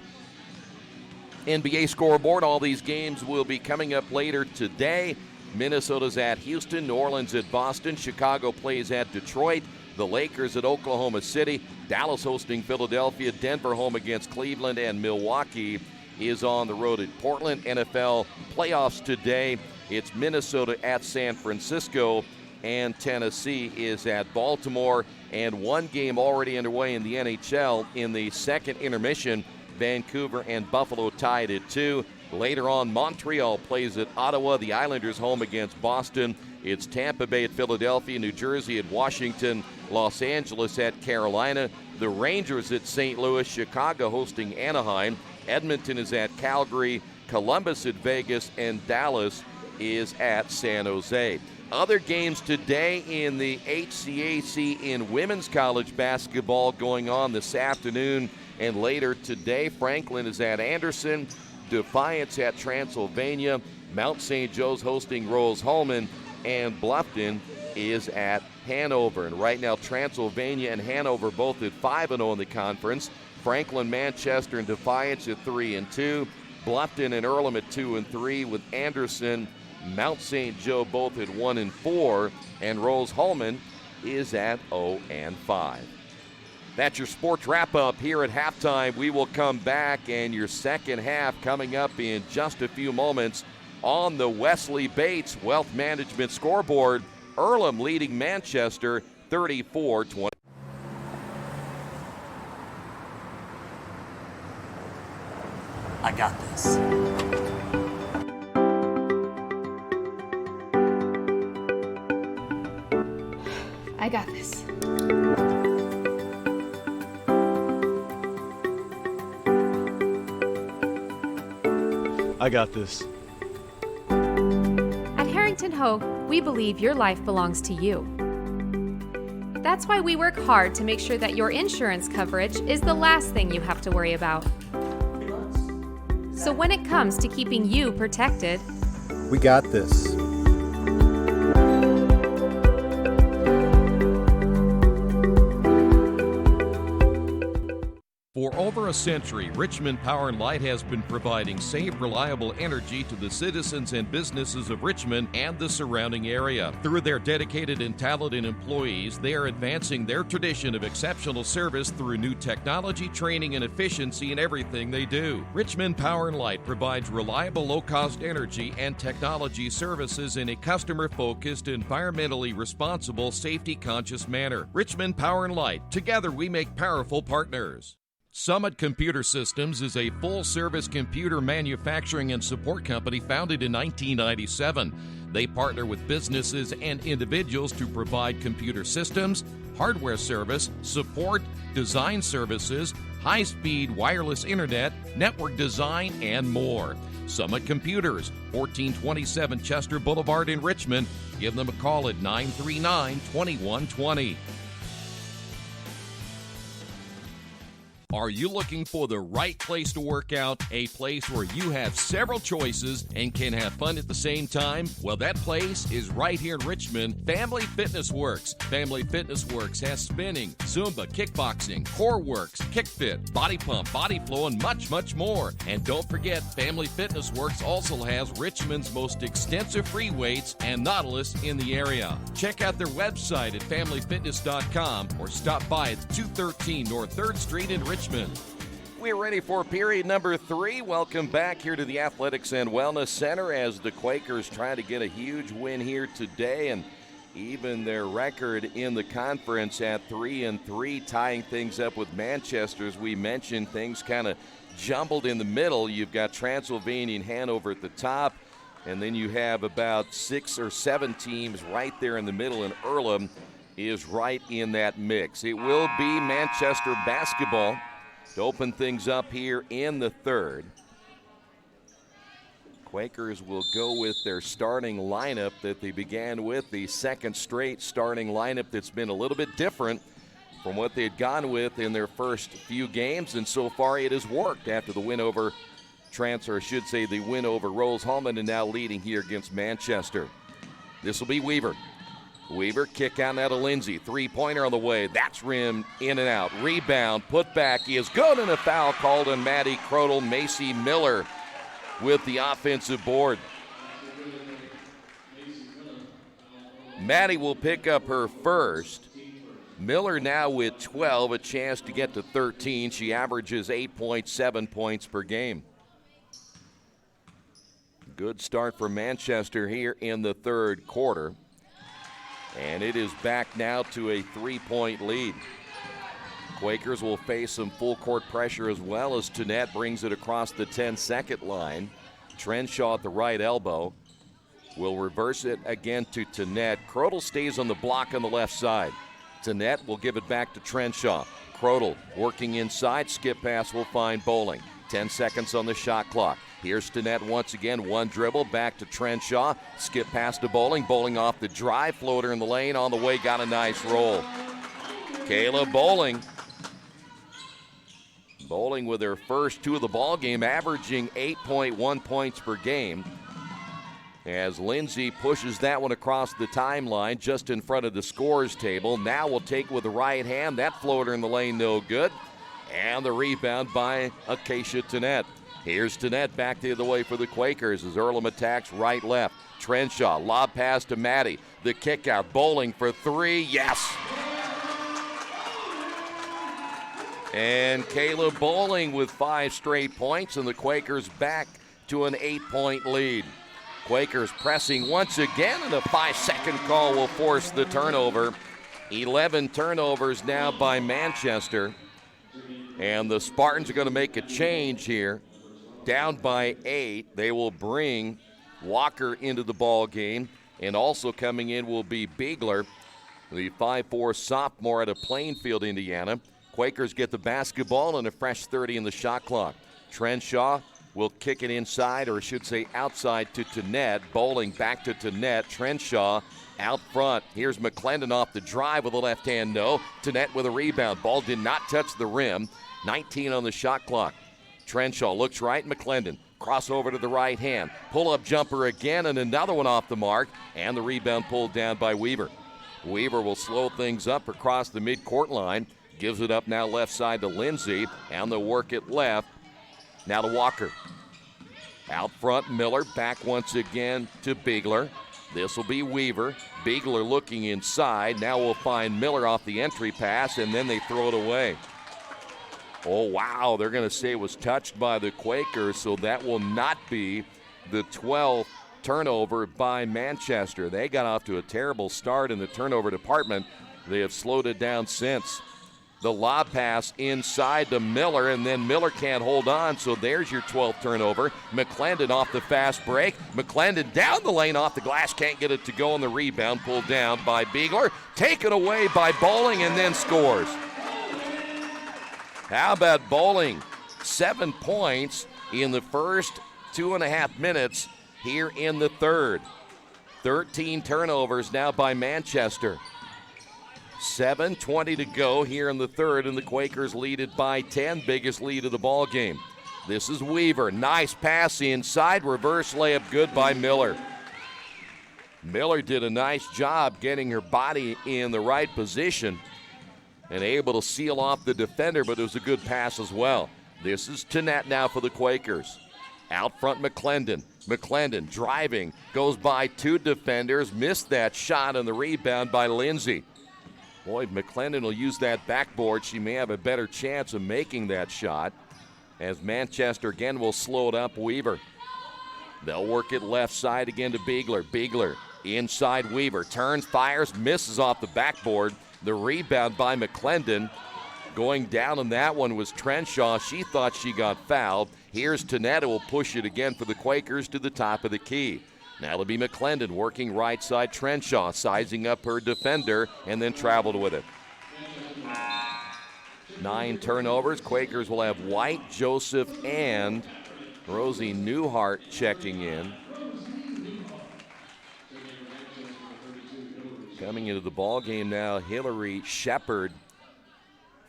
NBA scoreboard, all these games will be coming up later today. Minnesota's at Houston, New Orleans at Boston, Chicago plays at Detroit, the Lakers at Oklahoma City, Dallas hosting Philadelphia, Denver home against Cleveland, and Milwaukee is on the road at Portland. NFL playoffs today. It's Minnesota at San Francisco, and Tennessee is at Baltimore. And one game already underway in the NHL in the second intermission. Vancouver and Buffalo tied at 2. Later on, Montreal plays at Ottawa. The Islanders home against Boston. It's Tampa Bay at Philadelphia, New Jersey at Washington, Los Angeles at Carolina. The Rangers at St. Louis, Chicago hosting Anaheim. Edmonton is at Calgary, Columbus at Vegas, and Dallas is at San Jose. Other games today in the HCAC in women's college basketball going on this afternoon and later today. Franklin is at Anderson, Defiance at Transylvania, Mount St. Joe's hosting Rose-Hulman, and Bluffton is at Hanover. And right now, Transylvania and Hanover both at 5-0 in the conference. Franklin, Manchester, and Defiance at 3-2. Bluffton and Earlham at 2-3, with Anderson, Mount St. Joe both at 1-4, and Rose-Hulman is at 0-5. That's your sports wrap-up here at halftime. We will come back, and your second half coming up in just a few moments on the Wesley Bates Wealth Management scoreboard. Earlham leading Manchester 34-20. I got this. I got this. I got this. At Harrington Hogue, we believe your life belongs to you. That's why we work hard to make sure that your insurance coverage is the last thing you have to worry about. So when it comes to keeping you protected, We got this. For over a century, Richmond Power and Light has been providing safe, reliable energy to the citizens and businesses of Richmond and the surrounding area. Through their dedicated and talented employees, they are advancing their tradition of exceptional service through new technology, training, and efficiency in everything they do. Richmond Power and Light provides reliable, low-cost energy and technology services in a customer-focused, environmentally responsible, safety-conscious manner. Richmond Power and Light. Together we make powerful partners. Summit Computer Systems is a full-service computer manufacturing and support company founded in 1997. They partner with businesses and individuals to provide computer systems, hardware service, support, design services, high-speed wireless internet, network design, and more. Summit Computers, 1427 Chester Boulevard in Richmond. Give them a call at 939-2120. Are you looking for the right place to work out? A place where you have several choices and can have fun at the same time? Well, that place is right here in Richmond, Family Fitness Works. Family Fitness Works has spinning, Zumba, kickboxing, core works, kick fit, body pump, body flow, and much, much more. And don't forget, Family Fitness Works also has Richmond's most extensive free weights and Nautilus in the area. Check out their website at familyfitness.com or stop by at 213 North 3rd Street in Richmond. We're ready for period number 3. Welcome back here to the Athletics and Wellness Center as the Quakers try to get a huge win here today and even their record in the conference at 3-3, tying things up with Manchester. As we mentioned, things kind of jumbled in the middle. You've got Transylvania and Hanover at the top, and then you have about 6 or 7 teams right there in the middle, and Earlham is right in that mix. It will be Manchester basketball to open things up here in the third. Quakers will go with their starting lineup that they began with, the second straight starting lineup that's been a little bit different from what they had gone with in their first few games, and so far it has worked after the win over the win over Rose-Hulman, and now leading here against Manchester. This will be Weaver. Weaver, kick out now to Lindsay. Three-pointer on the way. That's rimmed in and out. Rebound, put back is good, and a foul called on Maddie Crodel. Macy Miller with the offensive board. Maddie will pick up her first. Miller now with 12, a chance to get to 13. She averages 8.7 points per game. Good start for Manchester here in the third quarter. And it is back now to a 3-point lead. Quakers will face some full court pressure as well as Tanette brings it across the 10-second line. Trenshaw at the right elbow will reverse it again to Tanette. Crodel stays on the block on the left side. Tanette will give it back to Trenshaw. Crodel working inside. Skip pass will find Bowling. 10 seconds on the shot clock. Here's Tanette once again. One dribble back to Trenshaw. Skip pass to Bowling. Bowling off the drive. Floater in the lane. On the way. Got a nice roll. Kayla Bowling. Bowling with her first 2 of the ball game, averaging 8.1 points per game. As Lindsay pushes that one across the timeline just in front of the scores table. Now will take with the right hand. That floater in the lane no good. And the rebound by Acacia Tanette. Here's Tanette back the other way for the Quakers as Earlham attacks right-left. Trenshaw, lob pass to Maddie. The kick out, Bowling for 3, yes! And Kayla Bowling with 5 straight points, and the Quakers back to an 8-point lead. Quakers pressing once again, and a 5-second call will force the turnover. 11 turnovers now by Manchester. And the Spartans are going to make a change here. Down by 8, they will bring Walker into the ball game, and also coming in will be Beegler, the 5'4 sophomore out of Plainfield, Indiana. Quakers get the basketball and a fresh 30 in the shot clock. Trenshaw will kick it inside, or I should say outside to Tannett. Bowling back to Tannett. Trenshaw out front. Here's McClendon off the drive with a left hand no. Tannett with a rebound. Ball did not touch the rim. 19 on the shot clock. Trenshaw looks right. McClendon crossover to the right hand. Pull-up jumper again, and another one off the mark. And the rebound pulled down by Weaver. Weaver will slow things up across the midcourt line. Gives it up now left side to Lindsay. And they'll work it left. Now to Walker. Out front, Miller back once again to Bigler. This will be Weaver. Bigler looking inside. Now we'll find Miller off the entry pass, and then they throw it away. Oh, wow, they're going to say it was touched by the Quakers, so that will not be the 12th turnover by Manchester. They got off to a terrible start in the turnover department. They have slowed it down since. The lob pass inside to Miller, and then Miller can't hold on, so there's your 12th turnover. McClendon off the fast break. McClendon down the lane off the glass, can't get it to go on the rebound, pulled down by Bigler. Taken away by Bowling, and then scores. How about Bowling? 7 points in the first 2.5 minutes here in the third. 13 turnovers now by Manchester. 7:20 to go here in the third, and the Quakers lead it by 10, biggest lead of the ball game. This is Weaver. Nice pass inside, reverse layup good by Miller. Miller did a nice job getting her body in the right position and able to seal off the defender, but it was a good pass as well. This is Tannett now for the Quakers. Out front, McClendon. McClendon driving, goes by 2 defenders, missed that shot, and the rebound by Lindsay. Boy, McClendon will use that backboard. She may have a better chance of making that shot, as Manchester again will slow it up. Weaver. They'll work it left side again to Bigler. Bigler inside Weaver. Turns, fires, misses off the backboard. The rebound by McClendon. Going down on that one was Trenshaw. She thought she got fouled. Here's Tannett, who will push it again for the Quakers to the top of the key. Now it'll be McClendon working right side. Trenshaw sizing up her defender and then traveled with it. 9 turnovers. Quakers will have White, Joseph, and Rosie Newhart checking in. Coming into the ball game now, Hillary Shepard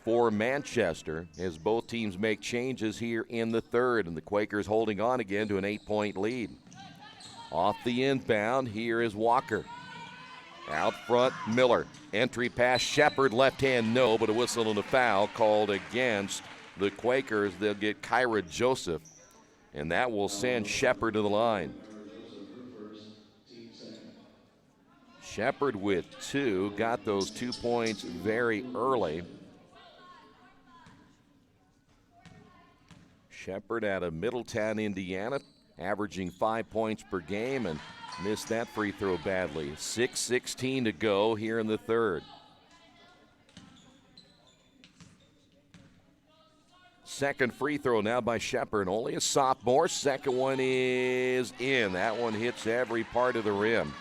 for Manchester, as both teams make changes here in the third, and the Quakers holding on again to an 8-point lead. Off the inbound, here is Walker. Out front, Miller. Entry pass, Shepard, left hand no, but a whistle and a foul called against the Quakers. They'll get Kyra Joseph, and that will send Shepard to the line. Shepard with 2, got those 2 points very early. Shepard out of Middletown, Indiana, averaging 5 points per game, and missed that free throw badly. 6:16 to go here in the third. Second free throw now by Shepard, only a sophomore. Second one is in. That one hits every part of the rim.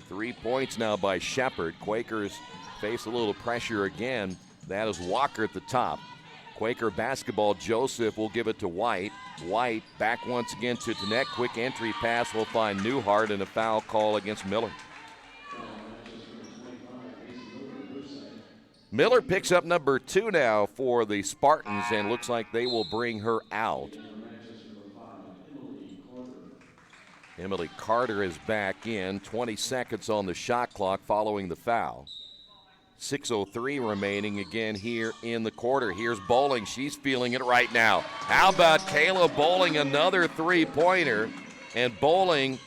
3 points now by Shepard. Quakers face a little pressure again. That is Walker at the top. Quaker basketball, Joseph will give it to White. White back once again to Tannett. Quick entry pass will find Newhart, and a foul call against Miller. Miller picks up number 2 now for the Spartans, and looks like they will bring her out. Emily Carter is back in. 20 seconds on the shot clock following the foul. 6:03 remaining again here in the quarter. Here's Bowling. She's feeling it right now. How about Kayla Bowling, another three-pointer? And Bowling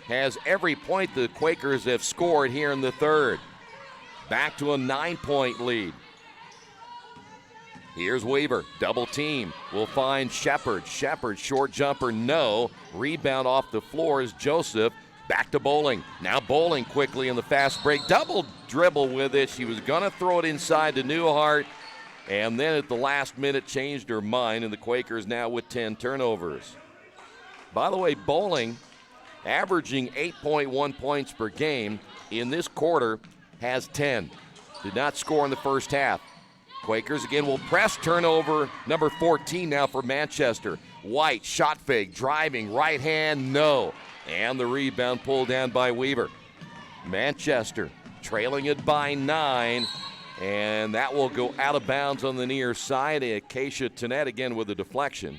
has every point the Quakers have scored here in the third. Back to a 9-point lead. Here's Weaver, double team. Will find Shepard. Shepard, short jumper, no. Rebound off the floor is Joseph. Back to Bowling. Now Bowling quickly in the fast break. Double dribble with it. She was going to throw it inside to Newhart, and then at the last minute changed her mind, and the Quakers now with 10 turnovers. By the way, Bowling, averaging 8.1 points per game in this quarter, has 10. Did not score in the first half. Quakers again will press. Turnover number 14 now for Manchester. White, shot fake, driving, right hand, no. And the rebound pulled down by Weaver. Manchester trailing it by 9. And that will go out of bounds on the near side. Acacia Tenet again with a deflection.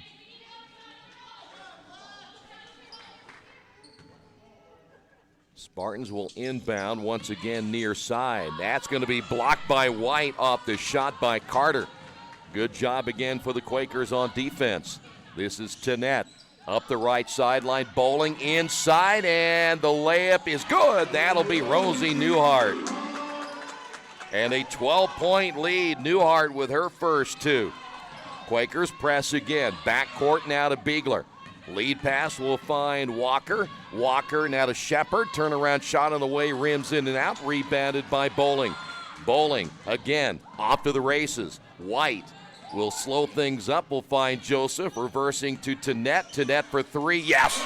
Spartans will inbound once again near side. That's going to be blocked by White off the shot by Carter. Good job again for the Quakers on defense. This is Tenet up the right sideline, bowling inside, and the layup is good. That'll be Rosie Newhart. And a 12-point lead, Newhart with her first 2. Quakers press again. Backcourt now to Beegler. Lead pass will find Walker. Walker now to Shepard. Turnaround shot on the way, rims in and out. Rebounded by Bowling. Bowling again off to the races. White will slow things up. We'll find Joseph reversing to Tenet. Tenet for 3. Yes!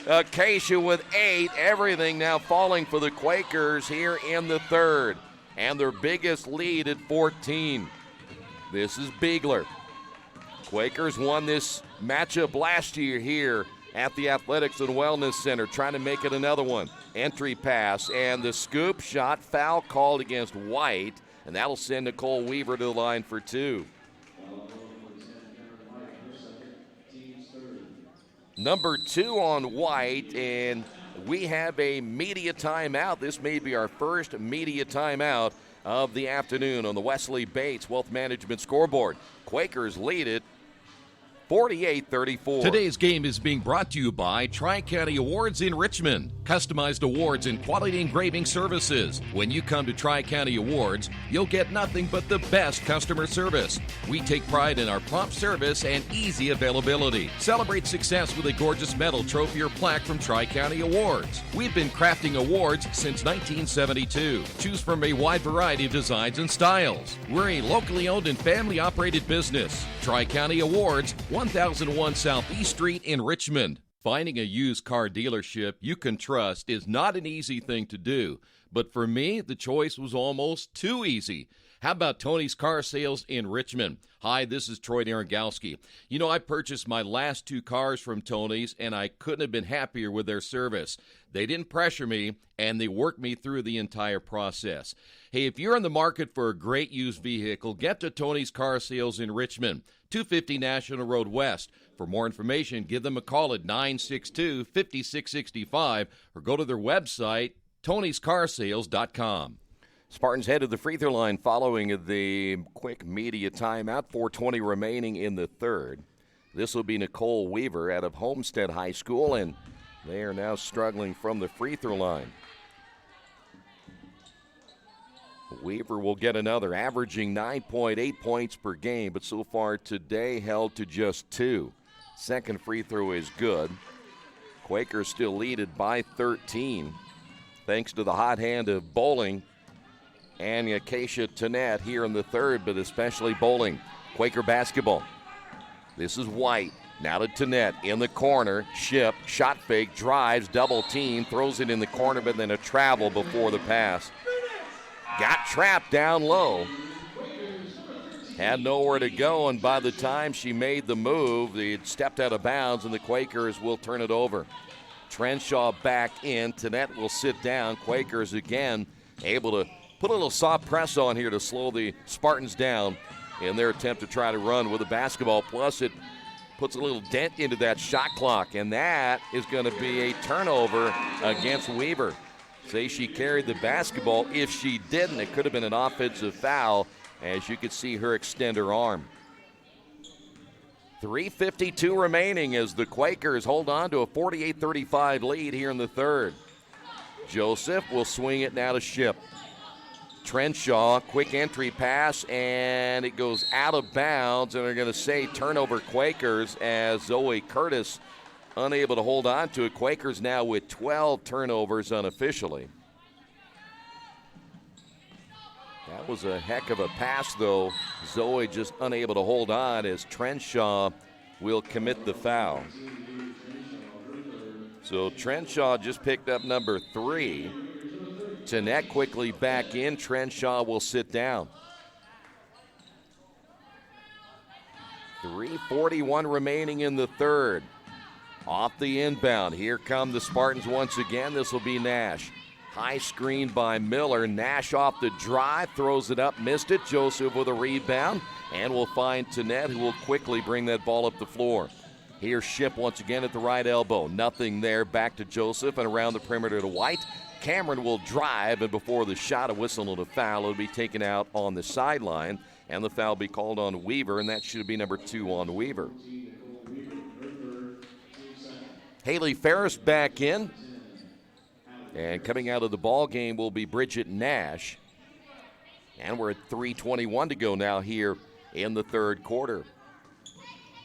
Acacia with 8. Everything now falling for the Quakers here in the third. And their biggest lead at 14. This is Beegler. Quakers won this matchup last year here at the Athletics and Wellness Center, trying to make it another one. Entry pass and the scoop shot, foul called against White, and that'll send Nicole Weaver to the line for 2. Number 2 on White, and we have a media timeout. This may be our first media timeout of the afternoon on the Wesley Bates Wealth Management scoreboard. Quakers lead it 48-34. Today's game is being brought to you by Tri-County Awards in Richmond. Customized awards and quality engraving services. When you come to Tri-County Awards, you'll get nothing but the best customer service. We take pride in our prompt service and easy availability. Celebrate success with a gorgeous medal, trophy, or plaque from Tri-County Awards. We've been crafting awards since 1972. Choose from a wide variety of designs and styles. We're a locally owned and family-operated business. Tri-County Awards, 1001 Southeast Street in Richmond. Finding a used car dealership you can trust is not an easy thing to do, but for me, the choice was almost too easy. How about Tony's Car Sales in Richmond? Hi, this is Troy Narangowski. You know, I purchased my last 2 cars from Tony's, and I couldn't have been happier with their service. They didn't pressure me, and they worked me through the entire process. Hey, if you're in the market for a great used vehicle, get to Tony's Car Sales in Richmond, 250 National Road West. For more information, give them a call at 962-5665 or go to their website, tonyscarsales.com. Spartans head to the free throw line following the quick media timeout. 4:20 remaining in the third. This will be Nicole Weaver out of Homestead High School, and they are now struggling from the free throw line. Weaver will get another, averaging 9.8 points per game, but so far today held to just 2. Second free throw is good. Quakers still lead it by 13, thanks to the hot hand of Bowling and Acacia Tenet here in the third, but especially Bowling. Quaker basketball. This is White. Now to Tenet in the corner. Ship, shot fake, drives, double team, throws it in the corner, but then a travel before the pass. Got trapped down low. Had nowhere to go, and by the time she made the move, it stepped out of bounds, and the Quakers will turn it over. Trenshaw back in. Tenet will sit down. Quakers again able to put a little soft press on here to slow the Spartans down in their attempt to try to run with the basketball. Plus, it puts a little dent into that shot clock, and that is going to be a turnover against Weaver. Say she carried the basketball. If she didn't, it could have been an offensive foul, as you could see her extend her arm. 3:52 remaining as the Quakers hold on to a 48-35 lead here in the third. Joseph will swing it now to Ship. Trenshaw, quick entry pass, and it goes out of bounds, and they're going to say turnover Quakers as Zoe Curtis unable to hold on to it. Quakers now with 12 turnovers unofficially. That was a heck of a pass, though. Zoe just unable to hold on as Trenshaw will commit the foul. So Trenshaw just picked up number 3. Tanette quickly back in. Trenshaw will sit down. 3:41 remaining in the third. Off the inbound. Here come the Spartans once again. This will be Nash. High screen by Miller. Nash off the drive, throws it up, missed it. Joseph with a rebound, and will find Tanette, who will quickly bring that ball up the floor. Here's Ship once again at the right elbow. Nothing there. Back to Joseph and around the perimeter to White. Cameron will drive, and before the shot, a whistle and a foul. It'll be taken out on the sideline, and the foul will be called on Weaver, and that should be number 2 on Weaver. Haley Ferris back in. And coming out of the ball game will be Bridget Nash. And we're at 3:21 to go now here in the third quarter.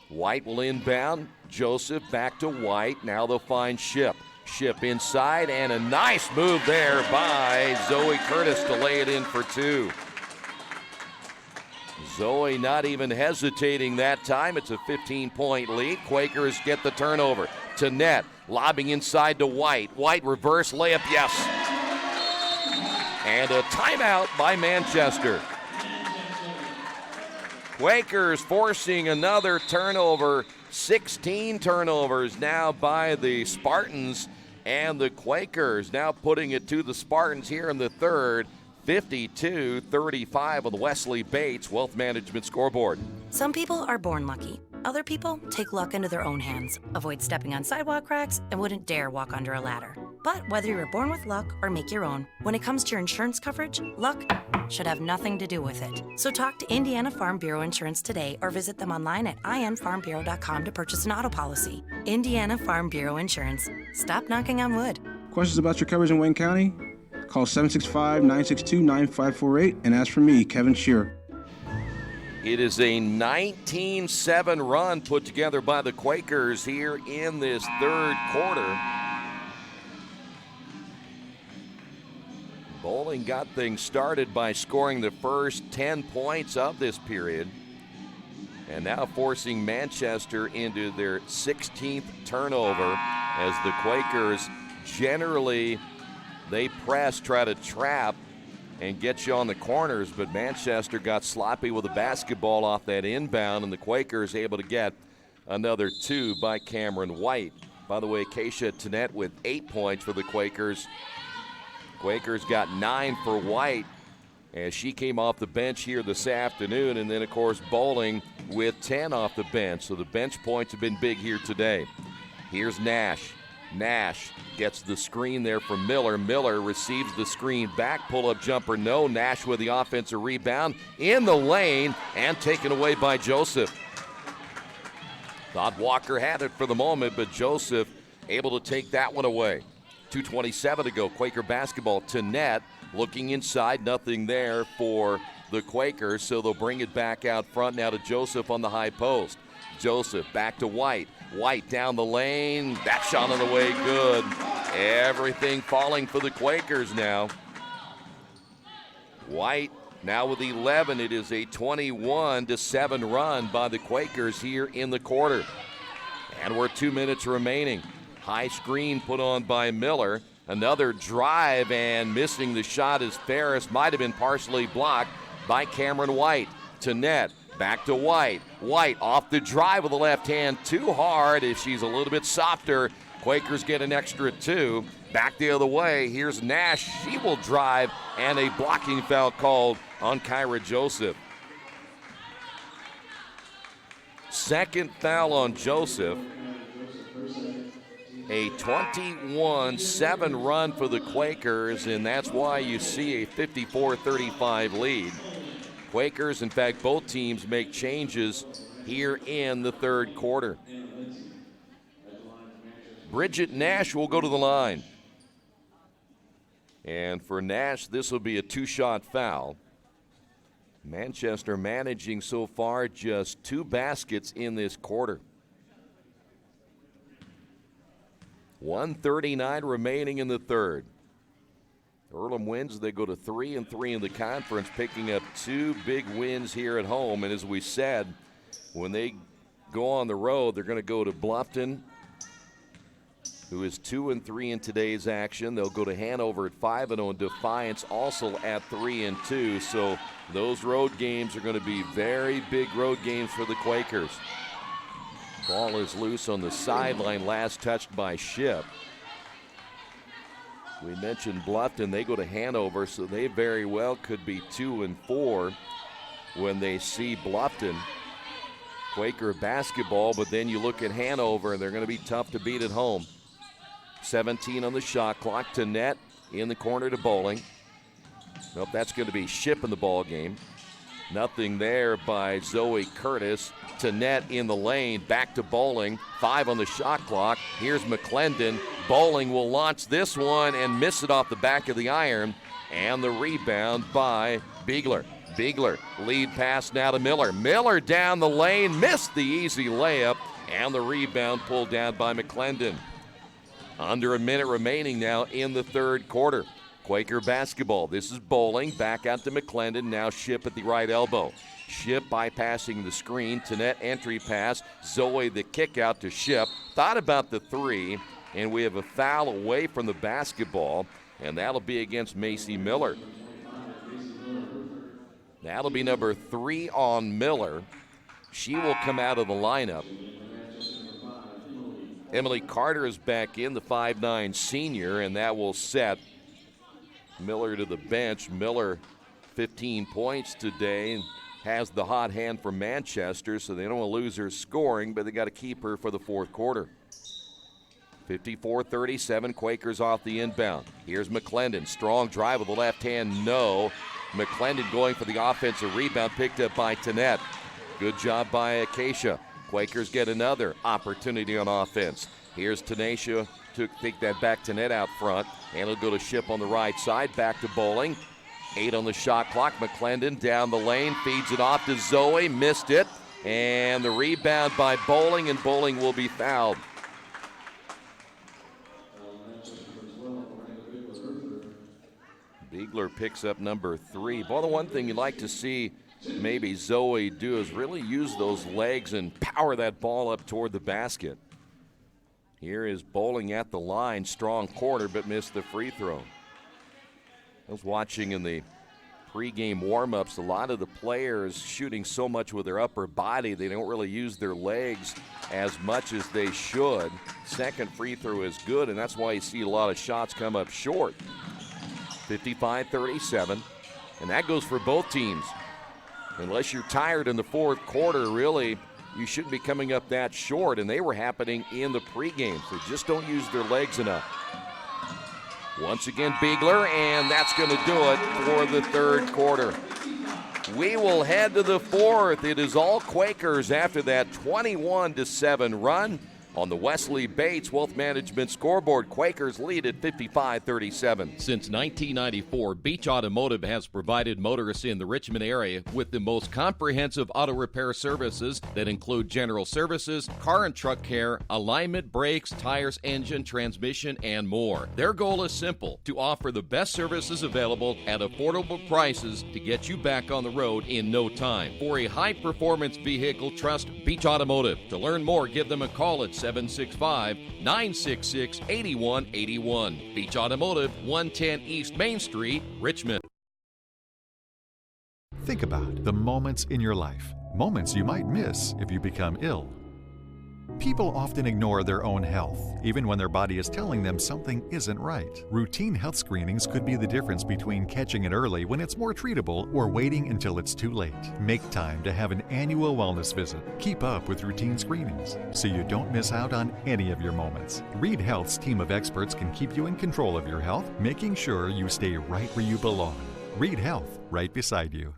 White will inbound. Joseph back to White. Now they'll find Ship. Ship inside, and a nice move there by Zoe Curtis to lay it in for 2. Zoe not even hesitating that time. It's a 15-point lead. Quakers get the turnover. Tanette lobbing inside to White. White reverse layup, yes. And a timeout by Manchester. Quakers forcing another turnover. 16 turnovers now by the Spartans, and the Quakers now putting it to the Spartans here in the third. 52-35 on the Wesley Bates Wealth Management scoreboard. Some people are born lucky. Other people take luck into their own hands, avoid stepping on sidewalk cracks, and wouldn't dare walk under a ladder. But whether you're born with luck or make your own, when it comes to your insurance coverage, luck should have nothing to do with it. So talk to Indiana Farm Bureau Insurance today or visit them online at infarmbureau.com to purchase an auto policy. Indiana Farm Bureau Insurance. Stop knocking on wood. Questions about your coverage in Wayne County? Call 765-962-9548 and ask for me, Kevin Shearer. It is a 19-7 run put together by the Quakers here in this third quarter. Bowling got things started by scoring the first 10 points of this period, and now forcing Manchester into their 16th turnover as the Quakers generally, they press, try to trap, and get you on the corners, but Manchester got sloppy with the basketball off that inbound, and the Quakers able to get another 2 by Cameron White. By the way, Keisha Tanette with 8 points for the Quakers. Quakers got 9 for White as she came off the bench here this afternoon, and then, of course, Bowling with 10 off the bench. So the bench points have been big here today. Here's Nash. Nash gets the screen there from Miller. Miller receives the screen back. Pull-up jumper, no. Nash with the offensive rebound in the lane and taken away by Joseph. Thought Walker had it for the moment, but Joseph able to take that one away. 2:27 to go. Quaker basketball. Tanette looking inside. Nothing there for the Quakers, so they'll bring it back out front now to Joseph on the high post. Joseph back to White. White down the lane. That shot on the way, good. Everything falling for the Quakers now. White now with 11. It is a 21-7 run by the Quakers here in the quarter. And we're 2 minutes remaining. High screen put on by Miller. Another drive, and missing the shot as Ferris might have been partially blocked by Cameron White. Tanette. Back to White. White off the drive with the left hand. Too hard. If she's a little bit softer, Quakers get an extra 2. Back the other way. Here's Nash. She will drive, and a blocking foul called on Kyra Joseph. Second foul on Joseph. A 21-7 run for the Quakers, and that's why you see a 54-35 lead. Quakers, in fact, both teams make changes here in the third quarter. Bridget Nash will go to the line. And for Nash, this will be a 2-shot foul. Manchester managing so far just 2 baskets in this quarter. 1:39 remaining in the third. Earlham wins. They go to 3-3 in the conference, picking up 2 big wins here at home. And as we said, when they go on the road, they're going to go to Bluffton who is 2-3 in today's action. They'll go to Hanover at 5-0, and Defiance also at 3-2. So those road games are going to be very big road games for the Quakers. Ball is loose on the sideline, last touched by Shipp. We mentioned Bluffton. They go to Hanover, so they very well could be 2-4 when they see Bluffton. Quaker basketball, but then you look at Hanover, and they're going to be tough to beat at home. 17 on the shot clock. To net in the corner to Bowling. Nope, that's going to be Shipp in the ball game. Nothing there by Zoe Curtis. To net in the lane, back to Bowling. 5 on the shot clock. Here's McClendon. Bowling will launch this one and miss it off the back of the iron. And the rebound by Beegler. Beegler, lead pass now to Miller. Miller down the lane, missed the easy layup. And the rebound pulled down by McClendon. Under a minute remaining now in the third quarter. Quaker basketball. This is Bowling. Back out to McClendon. Now Shipp at the right elbow. Shipp bypassing the screen. To net entry pass. Zoe the kick out to Shipp. Thought about the three. And we have a foul away from the basketball. And that'll be against Macy Miller. That'll be number 3 on Miller. She will come out of the lineup. Emily Carter is back in, the 5'9 senior, and that will set Miller to the bench. Miller, 15 points today, and has the hot hand from Manchester, so they don't want to lose her scoring, but they got to keep her for the fourth quarter. 54-37, Quakers off the inbound. Here's McClendon, strong drive with the left hand, no. McClendon going for the offensive rebound, picked up by Tanette. Good job by Acacia. Quakers get another opportunity on offense. Here's Tenacia to take that back to net out front, and it'll go to Shipp on the right side. Back to Bowling. 8 on the shot clock. McClendon down the lane, feeds it off to Zoe, missed it, and the rebound by Bowling, and Bowling will be fouled. Beegler picks up number 3. Well, the one thing you'd like to see maybe Zoe do is really use those legs and power that ball up toward the basket. Here is Bowling at the line, strong corner, but missed the free throw. I was watching in the pregame warm-ups, a lot of the players shooting so much with their upper body, they don't really use their legs as much as they should. Second free throw is good, and that's why you see a lot of shots come up short. 55-37, and that goes for both teams. Unless you're tired in the fourth quarter, really, you shouldn't be coming up that short, and they were happening in the pregame. So just don't use their legs enough. Once again, Beegler, and that's going to do it for the third quarter. We will head to the fourth. It is all Quakers after that 21-7 run. On the Wesley Bates Wealth Management scoreboard, Quakers lead at 55-37. Since 1994, Beach Automotive has provided motorists in the Richmond area with the most comprehensive auto repair services that include general services, car and truck care, alignment, brakes, tires, engine, transmission, and more. Their goal is simple: to offer the best services available at affordable prices to get you back on the road in no time. For a high-performance vehicle, trust Beach Automotive. To learn more, give them a call at 765-966-8181. Beach Automotive, 110 East Main Street, Richmond. Think about the moments in your life, moments you might miss if you become ill. People often ignore their own health, even when their body is telling them something isn't right. Routine health screenings could be the difference between catching it early when it's more treatable or waiting until it's too late. Make time to have an annual wellness visit. Keep up with routine screenings so you don't miss out on any of your moments. Reed Health's team of experts can keep you in control of your health, making sure you stay right where you belong. Reed Health, right beside you.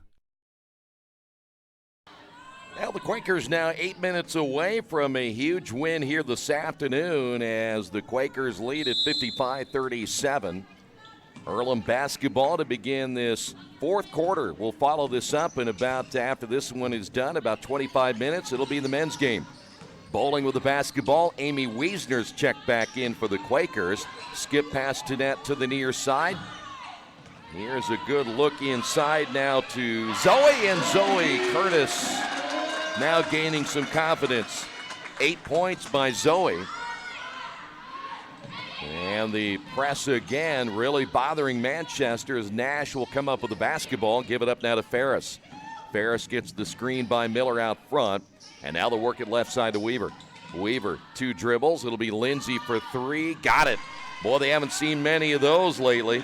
Well, the Quakers now 8 minutes away from a huge win here this afternoon as the Quakers lead at 55-37. Earlham basketball to begin this fourth quarter. We'll follow this up in about, after this one is done, about 25 minutes. It'll be the men's game. Bowling with the basketball. Amy Wiesner's checked back in for the Quakers. Skip pass to net to the near side. Here's a good look inside now to Zoe, and Zoe Curtis now gaining some confidence. 8 points by Zoe. And the press again really bothering Manchester as Nash will come up with the basketball and give it up now to Ferris. Ferris gets the screen by Miller out front, and now they'll work it left side to Weaver. Weaver, 2 dribbles. It'll be Lindsay for 3. Got it. Boy, they haven't seen many of those lately.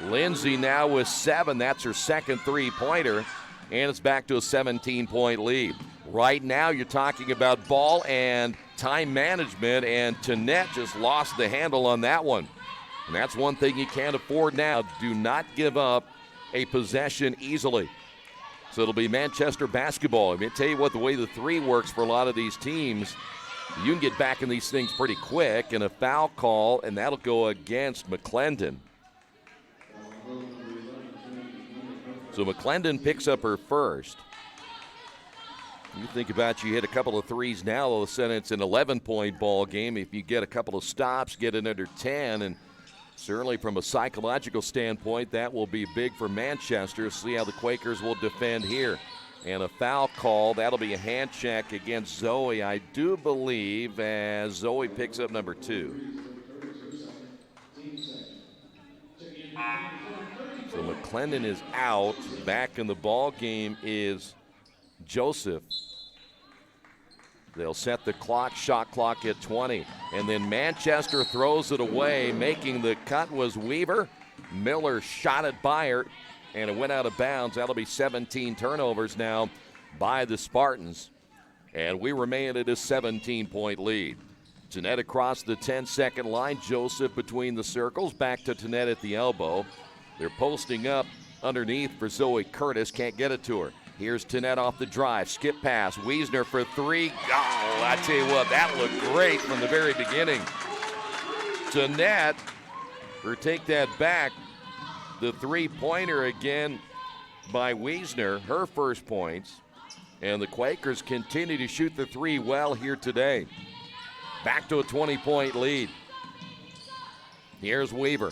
Lindsay now with 7. That's her second three-pointer, and it's back to a 17-point lead. Right now, you're talking about ball and time management, and Tanette just lost the handle on that one. And that's one thing you can't afford now. Do not give up a possession easily. So it'll be Manchester basketball. I mean, tell you what, the way the 3 works for a lot of these teams, you can get back in these things pretty quick, and a foul call, and that'll go against McClendon. So McClendon picks up her first. You think about you hit a couple of threes now, all of a sudden it's an 11-point ball game. If you get a couple of stops, get it under 10, and certainly from a psychological standpoint, that will be big for Manchester. See how the Quakers will defend here. And a foul call, that'll be a hand check against Zoe, I do believe, as Zoe picks up number 2. So McClendon is out. Back in the ball game is Joseph. They'll set the clock, shot clock at 20. And then Manchester throws it away. Making the cut was Weaver. Miller shot it by her, and it went out of bounds. That'll be 17 turnovers now by the Spartans. And we remain at a 17-point lead. Tanette across the 10-second line. Joseph between the circles. Back to Tanette at the elbow. They're posting up underneath for Zoe Curtis. Can't get it to her. Here's Tanette off the drive. Skip pass. Wiesner for 3. Oh, I tell you what, that looked great from the very beginning. Tanette, or take that back, the 3-pointer again by Wiesner, her first points. And the Quakers continue to shoot the 3 well here today. Back to a 20-point lead. Here's Weaver.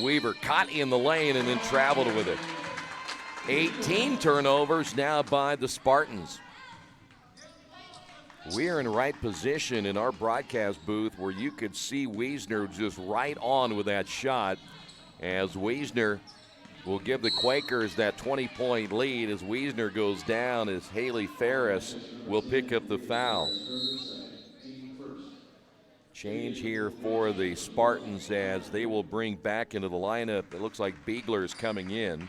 Weaver caught in the lane and then traveled with it. 18 turnovers now by the Spartans. We're in the right position in our broadcast booth where you could see Wiesner just right on with that shot, as Wiesner will give the Quakers that 20-point lead as Wiesner goes down, as Haley Ferris will pick up the foul. Change here for the Spartans as they will bring back into the lineup. It looks like Beegler's coming in.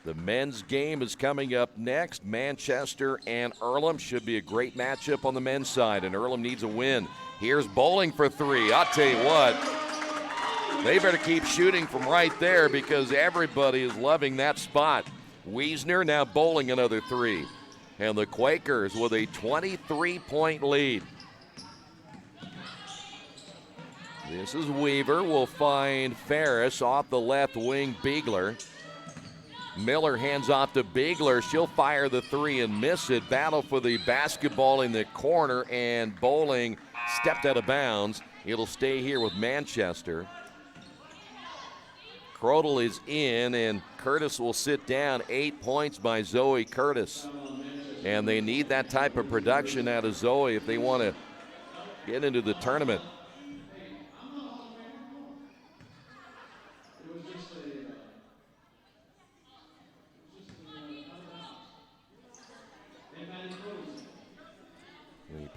The men's game is coming up next. Manchester and Earlham should be a great matchup on the men's side, and Earlham needs a win. Here's Bowling for 3. I'll tell you what, they better keep shooting from right there because everybody is loving that spot. Wiesner now Bowling another 3. And the Quakers with a 23-point lead. This is Weaver. Will find Ferris off the left wing. Beegler. Miller hands off to Beegler. She'll fire the 3 and miss it. Battle for the basketball in the corner, and Bowling stepped out of bounds. It'll stay here with Manchester. Crodel is in, and Curtis will sit down. 8 points by Zoe Curtis. And they need that type of production out of Zoe if they want to get into the tournament.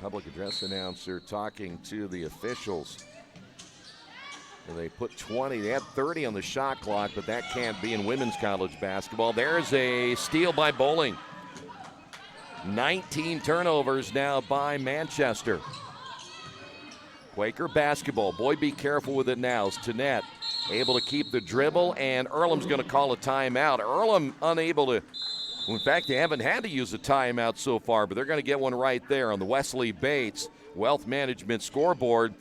Public address announcer talking to the officials. And they put 20. They had 30 on the shot clock, but that can't be in women's college basketball. There's a steal by Bowling. 19 turnovers now by Manchester. Quaker basketball. Boy, be careful with it now. As Tanette able to keep the dribble, and Earlham's going to call a timeout. Earlham unable to. In fact, they haven't had to use a timeout so far, but they're going to get one right there on the Wesley Bates Wealth Management scoreboard.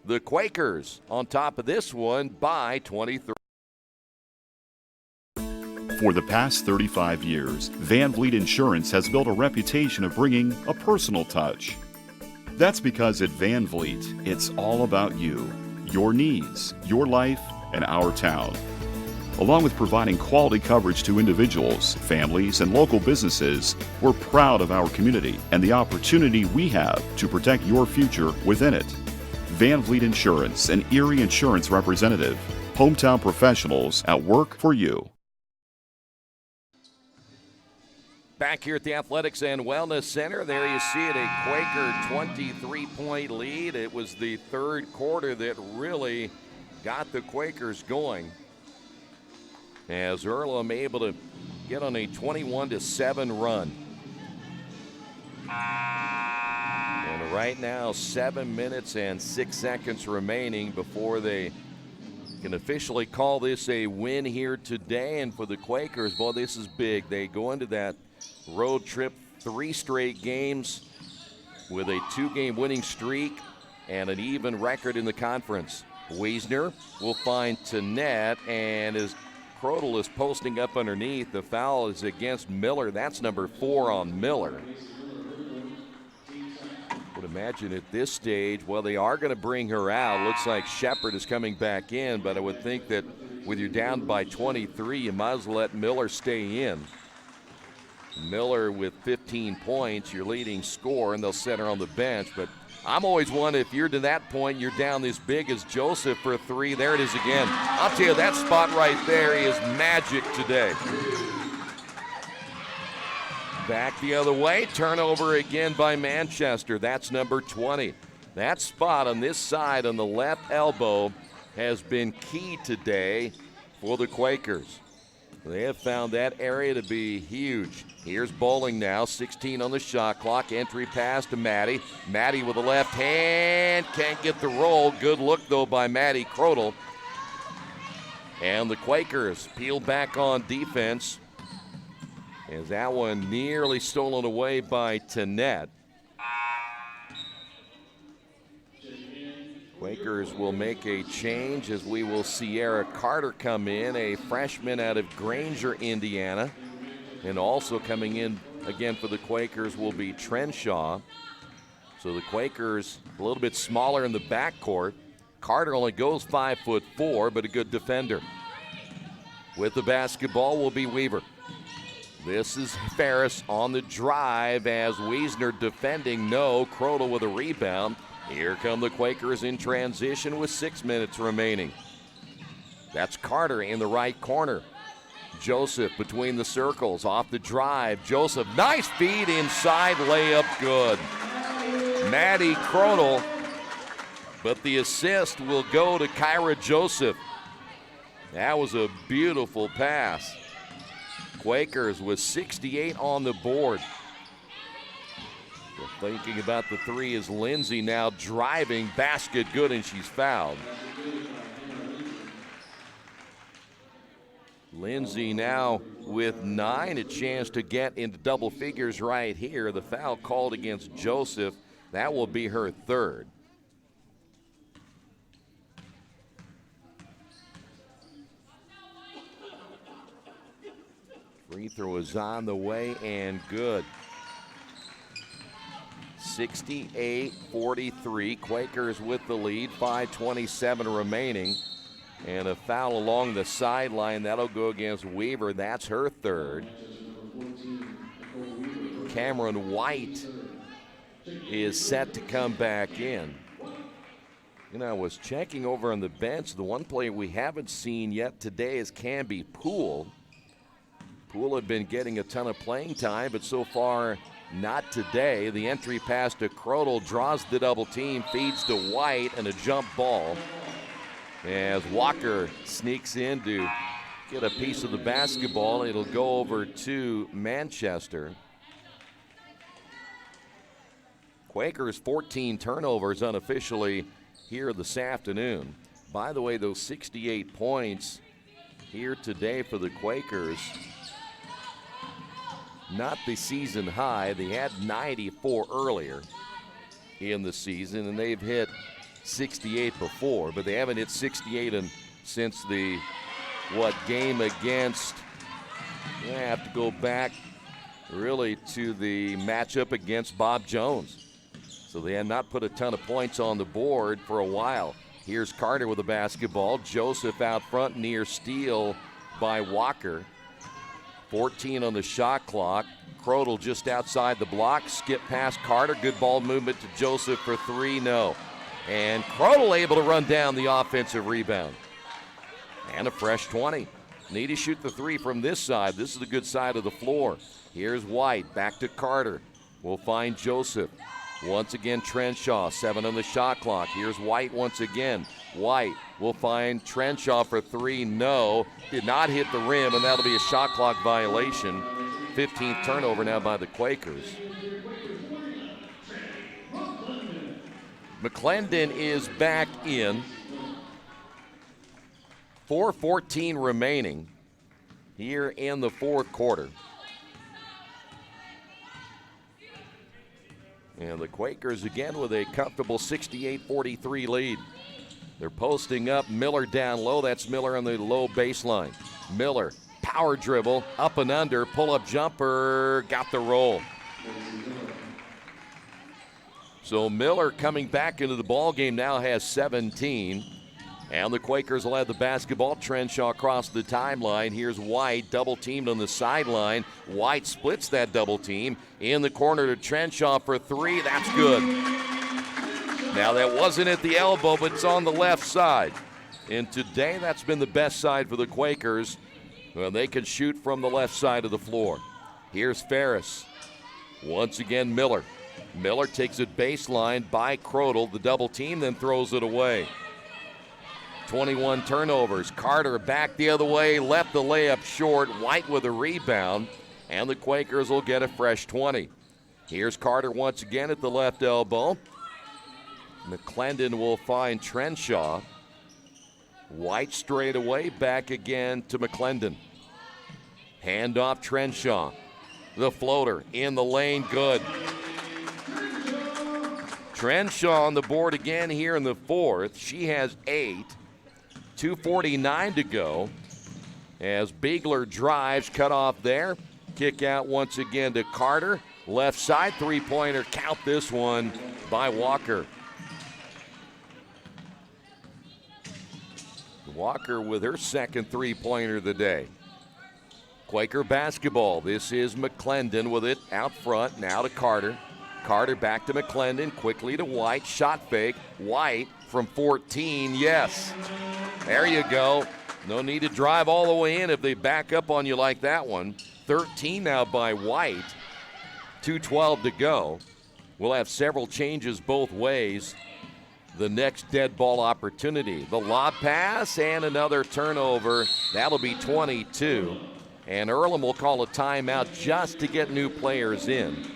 The Quakers on top of this one by 23. For the past 35 years, Van Vliet Insurance has built a reputation of bringing a personal touch. That's because at Van Vliet, it's all about you, your needs, your life, and our town. Along with providing quality coverage to individuals, families, and local businesses, we're proud of our community and the opportunity we have to protect your future within it. Van Vliet Insurance, an Erie Insurance representative. Hometown professionals at work for you. Back here at the Athletics and Wellness Center, there you see it, a Quaker 23-point lead. It was the third quarter that really got the Quakers going, as Earlham able to get on a 21-7 run. And right now, 7 minutes and 6 seconds remaining before they can officially call this a win here today. And for the Quakers, boy, this is big. They go into that road trip 3 straight games with a 2-game winning streak and an even record in the conference. Wiesner will find to net, and as Crodel is posting up underneath, the foul is against Miller. That's number 4 on Miller. Would imagine at this stage, well, they are going to bring her out. Looks like Shepard is coming back in, but I would think that with you down by 23, you might as well let Miller stay in. Miller with 15 points, your leading scorer, and they'll set her on the bench. But I'm always one, if you're to that point, you're down this big as Joseph for a 3. There it is again. I'll tell you, that spot right there is magic today. Back the other way, turnover again by Manchester. That's number 20. That spot on this side on the left elbow has been key today for the Quakers. They have found that area to be huge. Here's Bowling now, 16 on the shot clock. Entry pass to Maddie. Maddie with the left hand, can't get the roll. Good look, though, by Maddie Crodel. And the Quakers peel back on defense, as that one nearly stolen away by Tanette. Quakers will make a change, as we will see Sierra Carter come in, a freshman out of Granger, Indiana. And also coming in again for the Quakers will be Trenshaw. So the Quakers a little bit smaller in the backcourt. Carter only goes 5'4", but a good defender. With the basketball will be Weaver. This is Ferris on the drive as Wiesner defending. No, Crodel with a rebound. Here come the Quakers in transition with 6 minutes remaining. That's Carter in the right corner. Joseph between the circles, off the drive. Joseph, nice feed inside, layup good. Maddie Crodel, but the assist will go to Kyra Joseph. That was a beautiful pass. Quakers with 68 on the board. Thinking about the 3 is Lindsay now driving, basket good, and she's fouled. Lindsay now with 9, a chance to get into double figures right here. The foul called against Joseph. That will be her 3rd. Free throw is on the way and good. 68-43, Quakers with the lead, 5:27 remaining. And a foul along the sideline, that'll go against Weaver. That's her 3rd. Cameron White is set to come back in. You know, I was checking over on the bench. The one player we haven't seen yet today is Canby Poole. Poole had been getting a ton of playing time, but so far not today. The entry pass to Crodel, draws the double team, feeds to White, and a jump ball as Walker sneaks in to get a piece of the basketball. It'll go over to Manchester. Quakers 14 turnovers unofficially here this afternoon. By the way, those 68 points here today for the Quakers, not the season high. They had 94 earlier in the season, and they've hit 68 before, but they haven't hit 68 since the game against, I have to go back really to the matchup against Bob Jones. So they had not put a ton of points on the board for a while. Here's Carter with the basketball. Joseph out front, near steal by Walker. 14 on the shot clock. Crodel just outside the block. Skip past Carter. Good ball movement to Joseph for 3. No. And Crodel able to run down the offensive rebound. And a fresh 20. Need to shoot the three from this side. This is the good side of the floor. Here's White, back to Carter. We'll find Joseph. Once again, Trenshaw, 7 on the shot clock. Here's White once again. White will find Trenshaw for three. No, did not hit the rim, and that'll be a shot clock violation. 15th turnover now by the Quakers. McClendon is back in. 4:14 remaining here in the fourth quarter. And the Quakers again with a comfortable 68-43 lead. They're posting up. Miller down low. That's Miller on the low baseline. Miller, power dribble, up and under, pull-up jumper, got the roll. So Miller coming back into the ball game now has 17. And the Quakers will have the basketball. Trenshaw across the timeline. Here's White, double-teamed on the sideline. White splits that double team. In the corner to Trenshaw for three. That's good. Now, that wasn't at the elbow, but it's on the left side. And today, that's been the best side for the Quakers. Well, they can shoot from the left side of the floor. Here's Ferris. Once again, Miller. Miller takes it baseline by Crodel. The double team, then throws it away. 21 turnovers. Carter back the other way, left the layup short. White with a rebound, and the Quakers will get a fresh 20. Here's Carter once again at the left elbow. McClendon will find Trenshaw. White straight away, back again to McClendon. Hand off Trenshaw. The floater in the lane, good. Trenshaw on the board again here in the fourth. She has 8. 2:49 to go as Biegler drives, cut off there. Kick out once again to Carter. Left side three-pointer, count this one by Walker. Walker with her second three-pointer of the day. Quaker basketball. This is McClendon with it out front. Now to Carter. Carter back to McClendon. Quickly to White. Shot fake. White from 14. Yes. There you go. No need to drive all the way in if they back up on you like that one. 13 now by White. 2:12 to go. We'll have several changes both ways. The next dead ball opportunity. The lob pass and another turnover. That'll be 22. And Earlham will call a timeout just to get new players in.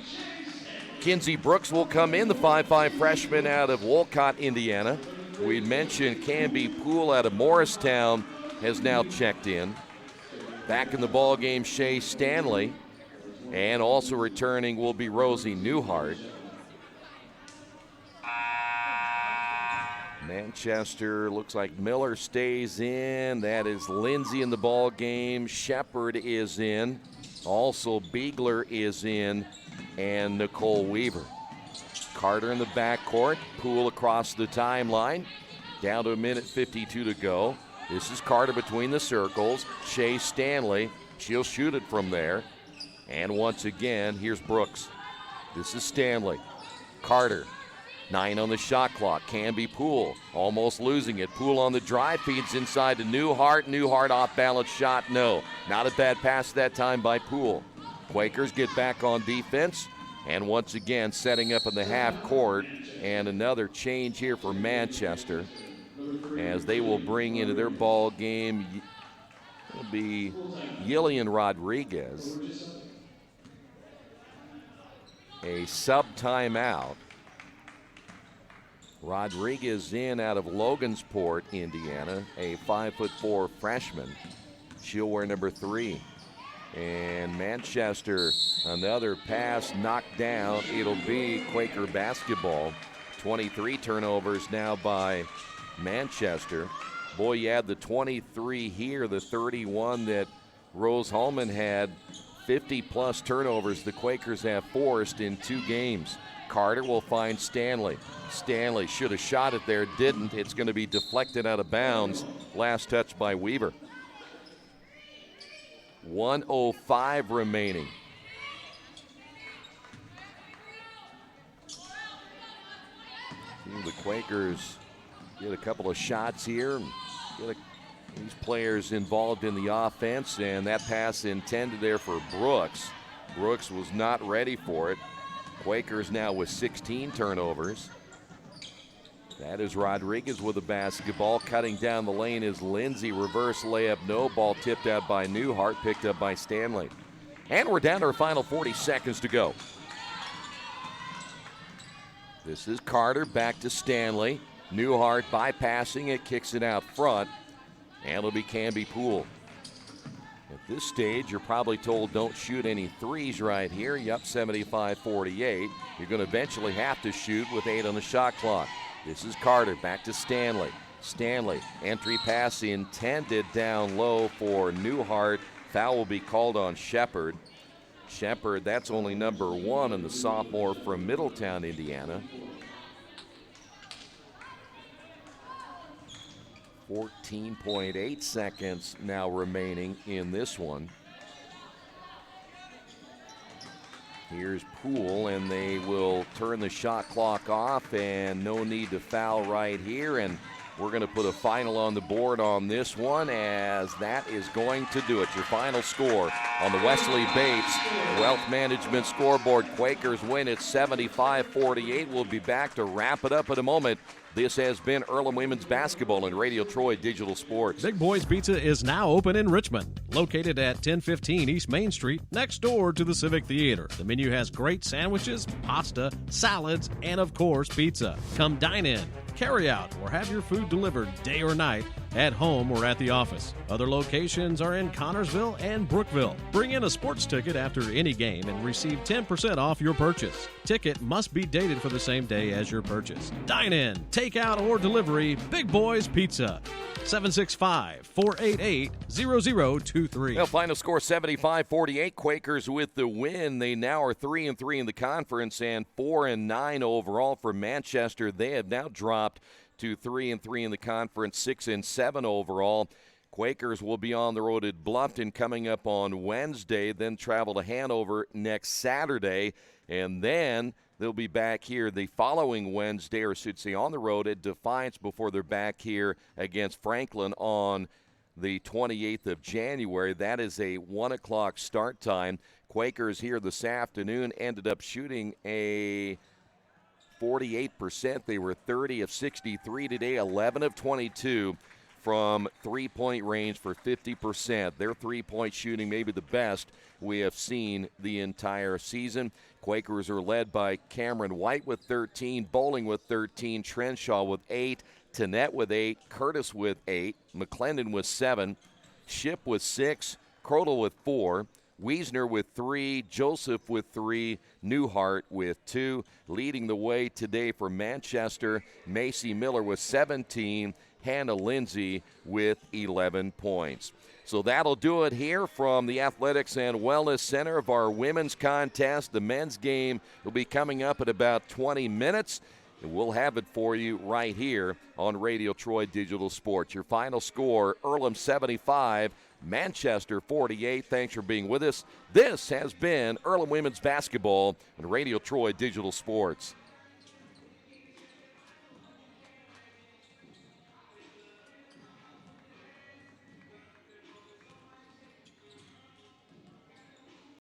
Kinsey Brooks will come in, the 5'5 freshman out of Wolcott, Indiana. We mentioned Canby Poole out of Morristown has now checked in. Back in the ball game, Shea Stanley. And also returning will be Rosie Newhart. Manchester looks like Miller stays in. That is Lindsay in the ball game. Shepard is in. Also Biegler is in. And Nicole Weaver. Carter in the backcourt. Poole across the timeline. Down to 1:52 to go. This is Carter between the circles. Shea Stanley. She'll shoot it from there. And once again, here's Brooks. This is Stanley. Carter. 9 on the shot clock. Canby Poole almost losing it. Poole on the drive, feeds inside to Newhart. Newhart off balance shot. No. Not a bad pass that time by Poole. Quakers get back on defense. And once again, setting up in the half court. And another change here for Manchester as they will bring into their ball game. It'll be Yillian Rodriguez. A sub timeout. Rodriguez in out of Logansport, Indiana, a 5'4" freshman. She'll wear number 3. And Manchester, another pass knocked down. It'll be Quaker basketball. 23 turnovers now by Manchester. Boy, you add the 23 here, the 31 that Rose Holman had. 50-plus turnovers the Quakers have forced in 2 games. Carter will find Stanley. Stanley should have shot it there, didn't. It's going to be deflected out of bounds. Last touch by Weaver. 1:05 remaining. The Quakers get a couple of shots here and get these players involved in the offense, and that pass intended there for Brooks. Brooks was not ready for it. Quakers now with 16 turnovers. That is Rodriguez with the basketball. Cutting down the lane is Lindsay. Reverse layup, no. Ball tipped out by Newhart, picked up by Stanley. And we're down to our final 40 seconds to go. This is Carter, back to Stanley. Newhart bypassing it, kicks it out front. And it'll be Canby Poole. At this stage, you're probably told don't shoot any threes right here. You're up 75-48. You're going to eventually have to shoot with 8 on the shot clock. This is Carter, back to Stanley. Stanley, entry pass intended down low for Newhart. Foul will be called on Shepard. Shepard, that's only number 1, and the sophomore from Middletown, Indiana. 14.8 seconds now remaining in this one. Here's Poole, and they will turn the shot clock off, and no need to foul right here. And we're going to put a final on the board on this one, as that is going to do it. Your final score on the Wesley Bates Wealth Management scoreboard. Quakers win at 75-48. We'll be back to wrap it up in a moment. This has been Earlham Women's Basketball and Radio Troy Digital Sports. Big Boys Pizza is now open in Richmond, located at 1015 East Main Street, next door to the Civic Theater. The menu has great sandwiches, pasta, salads, and of course, pizza. Come dine in, carry out, or have your food delivered day or night, at home or at the office. Other locations are in Connorsville and Brookville. Bring in a sports ticket after any game and receive 10% off your purchase. Ticket must be dated for the same day as your purchase. Dine in, take out, or delivery. Big Boys Pizza. 765-488-0023. Well, final score 75-48. Quakers with the win. They now are 3-3 in the conference and 4-9 overall for Manchester. They have now dropped to 3-3 in the conference, 6-7 overall. Quakers will be on the road at Bluffton coming up on Wednesday, then travel to Hanover next Saturday, and then they'll be back here the following Wednesday, or should say on the road at Defiance, before they're back here against Franklin on the 28th of January. That is a 1 o'clock start time. Quakers here this afternoon ended up shooting a 48%. They were 30 of 63 today, 11 of 22 from three-point range for 50%. Their three-point shooting may be the best we have seen the entire season. Quakers are led by Cameron White with 13, Bowling with 13, Trenshaw with 8, Tannett with 8, Curtis with 8, McClendon with 7, Ship with 6, Crodel with 4, Wiesner with 3, Joseph with 3, Newhart with 2. Leading the way today for Manchester, Macy Miller with 17, Hannah Lindsay with 11 points. So that'll do it here from the Athletics and Wellness Center of our women's contest. The men's game will be coming up in about 20 minutes. And we'll have it for you right here on Radio Troy Digital Sports. Your final score, Earlham 75, Manchester 48. Thanks for being with us. This has been Earlham Women's Basketball and Radio Troy Digital Sports.